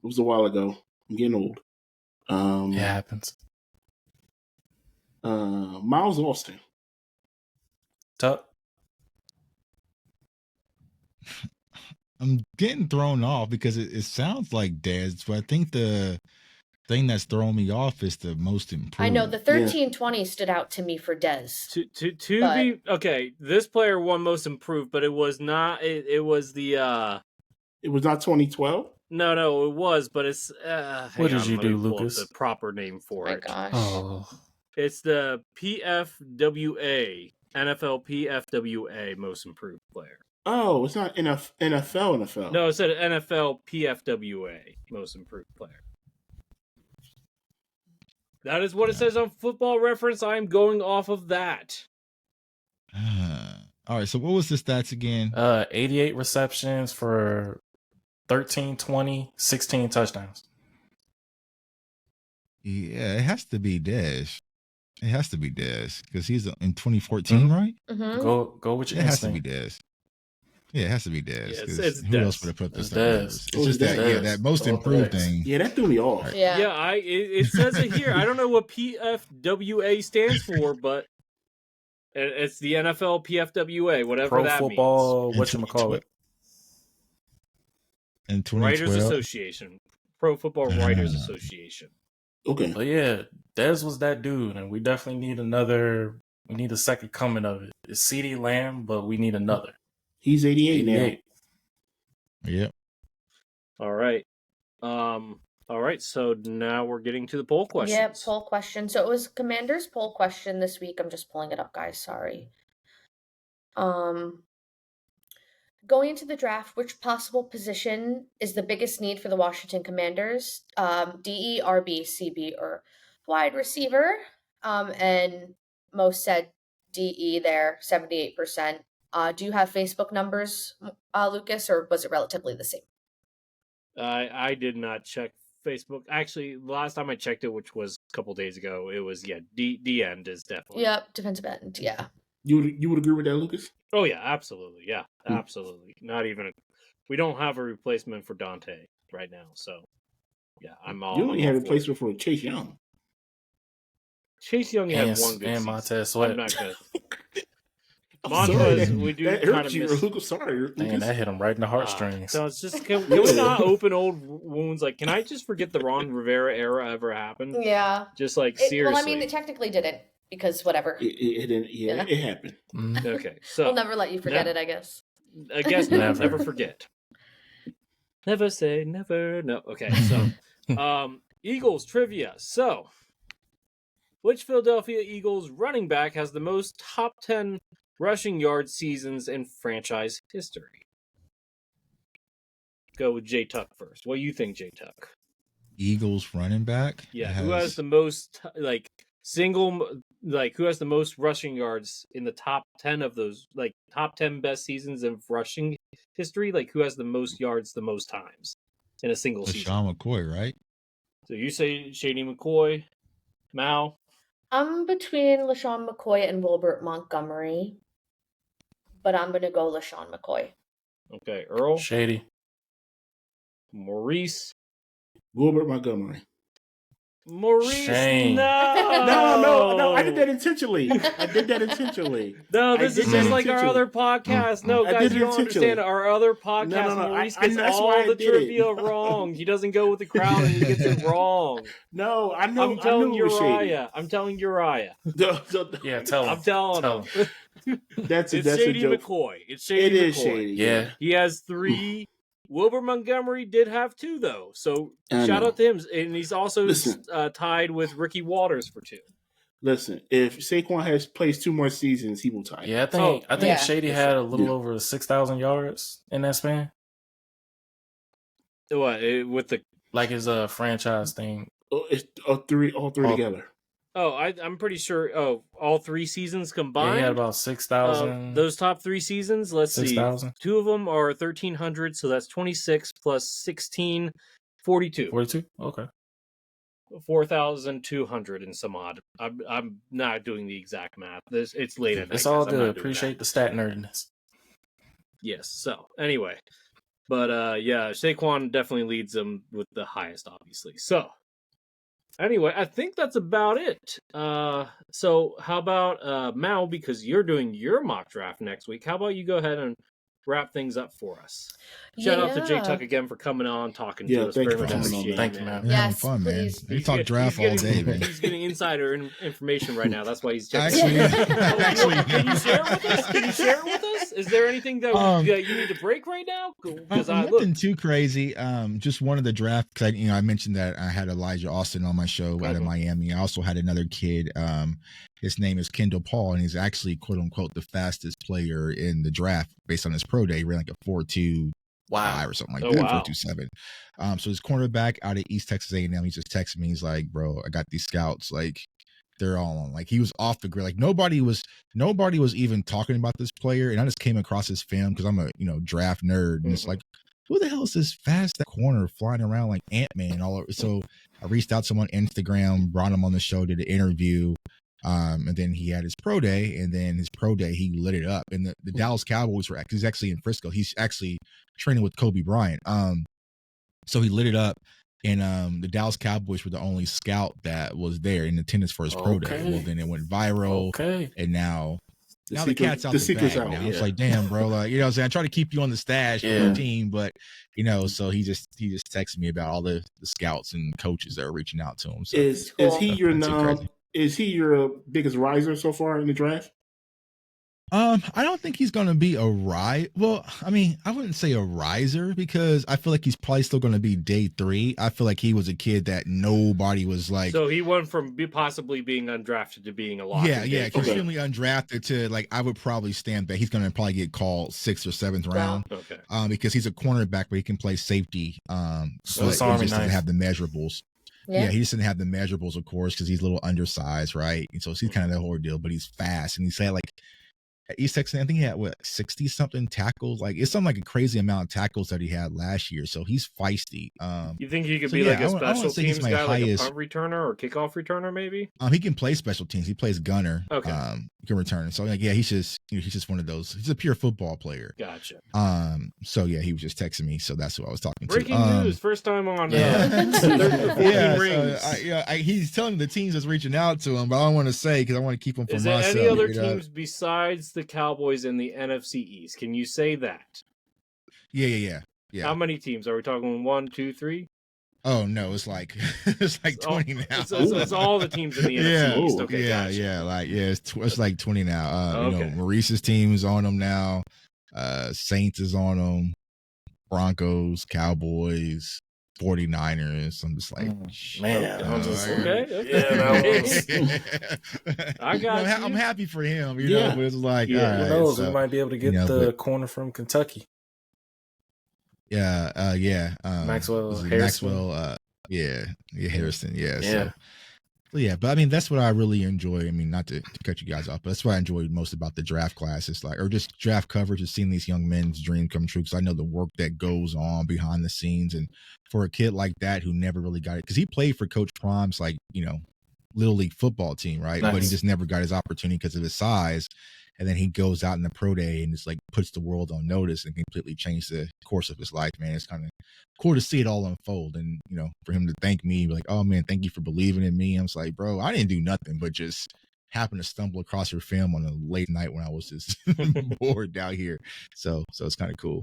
Speaker 4: was a while ago. I'm getting old.
Speaker 2: It happens.
Speaker 4: Miles Austin.
Speaker 2: Tuck.
Speaker 3: I'm getting thrown off because it sounds like Dez, but I think the thing that's throwing me off is the most improved.
Speaker 5: I know the 13-20 stood out to me for Dez.
Speaker 1: Okay, this player won most improved, but it was not. It was the.
Speaker 4: It was not 2012.
Speaker 1: No, it was, but it's.
Speaker 2: What did you
Speaker 1: let me
Speaker 2: do,
Speaker 1: pull up
Speaker 2: Lucas?
Speaker 1: the proper name for
Speaker 5: My
Speaker 1: it.
Speaker 5: gosh.
Speaker 2: Oh,
Speaker 1: It's the PFWA, NFL PFWA Most Improved Player.
Speaker 4: Oh, it's not NFL.
Speaker 1: No, it said NFL PFWA Most Improved Player. That is what it says on Football Reference. I'm going off of that.
Speaker 3: All right. So what was the stats again?
Speaker 2: 88 receptions for 13, 20, 16 touchdowns.
Speaker 3: Yeah, it has to be Dez. It has to be Dez because he's in 2014, right?
Speaker 5: Mm-hmm.
Speaker 2: Go with your
Speaker 3: It has to be
Speaker 2: instinct.
Speaker 3: Dez. Yeah, it has to be Dez.
Speaker 1: Yeah,
Speaker 3: 'cause
Speaker 1: it's
Speaker 3: who else
Speaker 1: Dez.
Speaker 3: would have put this
Speaker 2: It's
Speaker 3: type of
Speaker 2: Dez.
Speaker 3: numbers? It's
Speaker 4: Oh,
Speaker 3: just
Speaker 4: it's
Speaker 3: that,
Speaker 2: Dez.
Speaker 3: that most
Speaker 2: Oh,
Speaker 3: improved
Speaker 2: Dez.
Speaker 3: thing.
Speaker 4: Yeah, that threw me off.
Speaker 3: Right.
Speaker 5: Yeah.
Speaker 1: It says it here. I don't know what PFWA stands for, but it's the NFL PFWA, whatever
Speaker 2: Pro
Speaker 1: that
Speaker 2: football,
Speaker 3: means.
Speaker 2: whatchamacallit.
Speaker 3: In
Speaker 1: means.
Speaker 3: 2012.
Speaker 1: Writers Association. Pro Football Writers Association.
Speaker 4: Okay.
Speaker 2: But yeah, Dez was that dude, and we definitely need another. We need a second coming of it. It's CeeDee Lamb, but we need another.
Speaker 4: He's 88 now.
Speaker 2: 88.
Speaker 3: Yep.
Speaker 1: All right. All right, so now we're getting to the poll questions.
Speaker 5: Yeah, poll question. So it was Commander's poll question this week. I'm just pulling it up, guys. Sorry. Going into the draft, which possible position is the biggest need for the Washington Commanders? DE, RB, CB, or wide receiver? And most said DE there, 78%. Do you have Facebook numbers, Lucas, or was it relatively the same?
Speaker 1: I did not check Facebook. Actually, the last time I checked it, which was a couple days ago, it was D end is definitely.
Speaker 5: Yep, defensive end. Yeah.
Speaker 4: You would agree with that, Lucas?
Speaker 1: Oh yeah, absolutely. Yeah, absolutely. Not even. We don't have a replacement for Dante right now, so yeah, I'm all.
Speaker 4: You only have a
Speaker 1: for it.
Speaker 4: replacement for Chase Young.
Speaker 1: Chase Young had
Speaker 2: And,
Speaker 1: one good
Speaker 2: and
Speaker 1: season.
Speaker 2: Montez Sweat.
Speaker 1: I'm not gonna.
Speaker 4: I'm
Speaker 1: Montez,
Speaker 4: sorry,
Speaker 1: we do
Speaker 4: that
Speaker 1: kind
Speaker 4: hurt
Speaker 1: of
Speaker 4: you,
Speaker 1: miss.
Speaker 4: Lucas. Sorry, Lucas.
Speaker 2: Man, that hit him right in the heartstrings.
Speaker 1: So it's just can we not open old wounds? Like, can I just forget the Ron Rivera era ever happened?
Speaker 5: Yeah.
Speaker 1: Just like seriously.
Speaker 5: Well, I mean, it technically didn't because whatever.
Speaker 4: It didn't. Yeah, it happened.
Speaker 2: Mhm.
Speaker 1: Okay, so
Speaker 5: We'll never let you forget
Speaker 1: no.
Speaker 5: it, I guess.
Speaker 1: I guess
Speaker 2: Never.
Speaker 1: never forget. Never say never. No. Okay, so Eagles trivia. So, which Philadelphia Eagles running back has the most top 10 rushing yard seasons in franchise history? Go with J Tuck first. What do you think, J Tuck?
Speaker 3: Eagles running back.
Speaker 1: Yeah, who has the most who has the most rushing yards in the top 10 of those top 10 best seasons of rushing history? Like, who has the most yards the most times in a single season?
Speaker 3: LaShawn McCoy, right?
Speaker 1: So you say Shady McCoy, Mao.
Speaker 5: I'm between LaShawn McCoy and Wilbert Montgomery, but I'm going to go LaShawn McCoy.
Speaker 1: Okay, Earl,
Speaker 2: Shady.
Speaker 1: Maurice.
Speaker 4: Wilbert Montgomery.
Speaker 1: Maurice,
Speaker 2: Shame.
Speaker 1: no,
Speaker 4: No. I did that intentionally.
Speaker 1: No,
Speaker 4: I
Speaker 1: this
Speaker 4: did
Speaker 1: is
Speaker 4: that
Speaker 1: just like our
Speaker 4: intentionally.
Speaker 1: other podcast. No,
Speaker 4: I
Speaker 1: guys,
Speaker 4: did
Speaker 1: you
Speaker 4: it
Speaker 1: don't understand.
Speaker 4: intentionally.
Speaker 1: Our other podcast,
Speaker 4: No.
Speaker 1: Maurice
Speaker 4: I
Speaker 1: gets
Speaker 4: that's
Speaker 1: all
Speaker 4: why I
Speaker 1: the
Speaker 4: did it.
Speaker 1: trivia wrong. He doesn't go with the crowd and he gets it wrong.
Speaker 4: No, I know.
Speaker 1: I'm telling
Speaker 4: I knew it was shady.
Speaker 1: Uriah. I'm telling Uriah.
Speaker 2: Yeah, tell him.
Speaker 1: I'm telling
Speaker 2: Tell
Speaker 1: him.
Speaker 4: That's
Speaker 1: It's
Speaker 4: a
Speaker 1: Shady
Speaker 4: joke.
Speaker 1: McCoy. It's Shady
Speaker 4: It is
Speaker 1: McCoy.
Speaker 4: shady.
Speaker 2: Yeah.
Speaker 1: He has 3. Wilbur Montgomery did have 2, though. So
Speaker 4: I
Speaker 1: shout
Speaker 4: know.
Speaker 1: out to him. And he's also
Speaker 4: Listen.
Speaker 1: tied with Ricky Waters for 2.
Speaker 4: Listen, if Saquon plays 2 more seasons, he will tie.
Speaker 2: Yeah, I think
Speaker 5: Yeah.
Speaker 2: Shady had a little
Speaker 4: Yeah.
Speaker 2: over 6,000 yards in that span.
Speaker 1: What? With the.
Speaker 2: Like his franchise thing.
Speaker 4: It's all three
Speaker 2: All-
Speaker 4: together.
Speaker 1: Oh, I'm pretty sure. Oh, all 3 seasons
Speaker 2: Yeah,
Speaker 1: combined?
Speaker 2: he had about 6,000.
Speaker 1: Those top 3 seasons, let's see.
Speaker 2: 6,000.
Speaker 1: 2 of them are 1,300, so that's 26 plus 16, 42.
Speaker 2: 42? Okay.
Speaker 1: 4,200 and some odd. I'm not doing the exact math. It's late at night.
Speaker 2: It's all
Speaker 1: guys. I'm not
Speaker 2: good.
Speaker 1: doing
Speaker 2: Appreciate
Speaker 1: that.
Speaker 2: the stat nerdiness.
Speaker 1: Yes. So anyway, but yeah, Saquon definitely leads them with the highest, obviously. So anyway, I think that's about it. So how about Mao, because you're doing your mock draft next week? How about you go ahead and wrap things up for us. Shout out to Jay Tuck again for coming on, talking to us. Very much appreciate it.
Speaker 2: Thank you, man.
Speaker 3: We're having fun, man. We talk draft all day, man.
Speaker 1: He's getting insider information right now. That's why he's checking. Can you share it with us? Can you share it with us? Is there anything that you need to break right now? Because
Speaker 3: nothing too crazy. Just one of the draft, because I mentioned that I had Elijah Austin on my show out of Miami. I also had another kid. His name is Kendall Paul, and he's actually quote unquote the fastest player in the draft based on his pro day. He ran like a 4.2. Wow, or something like that, 4.27. So his cornerback out of East Texas A&M, he just texted me. He's like, "Bro, I got these scouts. Like, they're all on." Like, he was off the grid. Like, nobody was even talking about this player. And I just came across his film because I'm a draft nerd, and it's like, who the hell is this fast corner flying around like Ant-Man all over? So I reached out to him on Instagram, brought him on the show, did an interview. And then he had his pro day, and then his pro day, he lit it up. And the Dallas Cowboys he's actually in Frisco. He's actually training with Kobe Bryant. So he lit it up, and the Dallas Cowboys were the only scout that was there in attendance for his pro day. Well, then it went viral. And now the cat's out the bag now. It's like, damn, bro, like, I'm saying, I try to keep you on the stash for your team, but so he just texted me about all the scouts and coaches that are reaching out to him. So
Speaker 4: is he your biggest riser so far in the draft?
Speaker 3: I don't think he's going to be a Well, I mean, I wouldn't say a riser because I feel like he's probably still going to be day 3. I feel like he was a kid that nobody was like.
Speaker 1: So he went from possibly being undrafted to being a lock.
Speaker 3: Yeah, extremely undrafted to like I would probably stand back. He's going to probably get called 6th or 7th round.
Speaker 1: Okay.
Speaker 3: Because he's a cornerback, but he can play safety. So he just doesn't have the measurables. Yeah, he just didn't have the measurables, of course, because he's a little undersized, right? And so he's kind of the whole deal, but he's fast, and he's had like. At East Texas, I think he had 60 something tackles. Like it's something like a crazy amount of tackles that he had last year. So he's feisty.
Speaker 1: You think he could be like a special teams guy, like a punt returner or kickoff returner, maybe?
Speaker 3: He can play special teams. He plays gunner. Okay. He can return. So like, he's just one of those. He's a pure football player.
Speaker 1: Gotcha.
Speaker 3: So yeah, he was just texting me. So that's who I was talking to.
Speaker 1: Breaking news, first time on.
Speaker 3: He's telling the teams that's reaching out to him, but I don't want to say because I want to keep him for myself.
Speaker 1: Is there any other teams besides the Cowboys in the NFC East? Can you say that?
Speaker 3: Yeah.
Speaker 1: How many teams are we talking? 1, 2, 3?
Speaker 3: Oh no, it's like 20 now.
Speaker 1: It's all the teams in the NFC East. Okay, gotcha.
Speaker 3: It's like 20 now. Maurice's team is on them now. Saints is on them. Broncos, Cowboys, 49ers. I'm just like,
Speaker 2: man.
Speaker 1: I got you.
Speaker 3: I'm happy for him, but it's like,
Speaker 2: who knows? We might be able to get the corner from Kentucky.
Speaker 3: Maxwell Harrison. Harrison. But I mean, that's what I really enjoy. I mean, not to cut you guys off, but that's what I enjoyed most about the draft class. It's like, or just draft coverage, is seeing these young men's dream come true. Because I know the work that goes on behind the scenes, and for a kid like that who never really got it, because he played for Coach Prime's little league football team, right? Nice. But he just never got his opportunity because of his size. And then he goes out in the pro day and just like puts the world on notice and completely changed the course of his life, man. It's kind of cool to see it all unfold. And, for him to thank me, like, oh man, thank you for believing in me. I'm just like, bro, I didn't do nothing but just happen to stumble across your film on a late night when I was just bored out here. So it's kind of cool.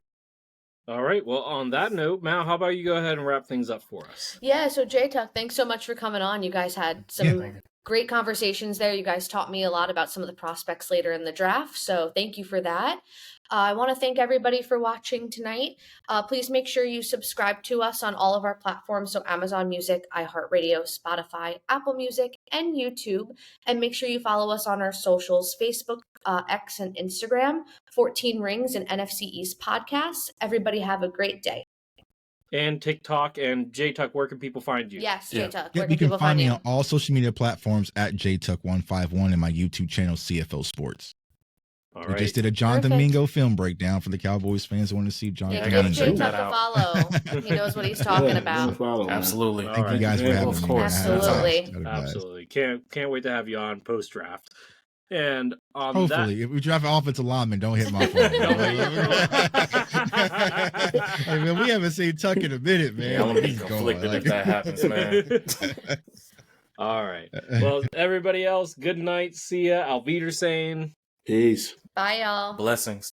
Speaker 1: All right. Well, on that note, Mal, how about you go ahead and wrap things up for us?
Speaker 5: Yeah. So Jay Tuck, thanks so much for coming on. You guys had some great conversations there. You guys taught me a lot about some of the prospects later in the draft. So thank you for that. I want to thank everybody for watching tonight. Please make sure you subscribe to us on all of our platforms. So Amazon Music, iHeartRadio, Spotify, Apple Music, and YouTube. And make sure you follow us on our socials, Facebook, X, and Instagram, 14 Rings and NFC East Podcasts. Everybody have a great day.
Speaker 1: And TikTok and JTuck, where can people find you?
Speaker 5: Yes, JTuck.
Speaker 3: You can find me on all social media platforms at JTuck151 and my YouTube channel, CFO Sports. All right. We just did a Jonathan Mingo film breakdown for the Cowboys fans who want to see Jonathan Mingo.
Speaker 5: Give JTuck a follow. He knows what he's talking about.
Speaker 2: Absolutely.
Speaker 3: Thank you guys for having me. Of
Speaker 5: course.
Speaker 1: Absolutely. Can't wait to have you on post-draft. And
Speaker 3: hopefully, if we draft an offensive lineman, don't hit my phone. Hey, man, we haven't seen Tuck in a minute, man.
Speaker 2: Yeah, I'm gonna be conflicted if that happens, man.
Speaker 1: All right. Well, everybody else, good night. See ya. Auf Wiedersehen.
Speaker 4: Peace.
Speaker 5: Bye, y'all.
Speaker 2: Blessings.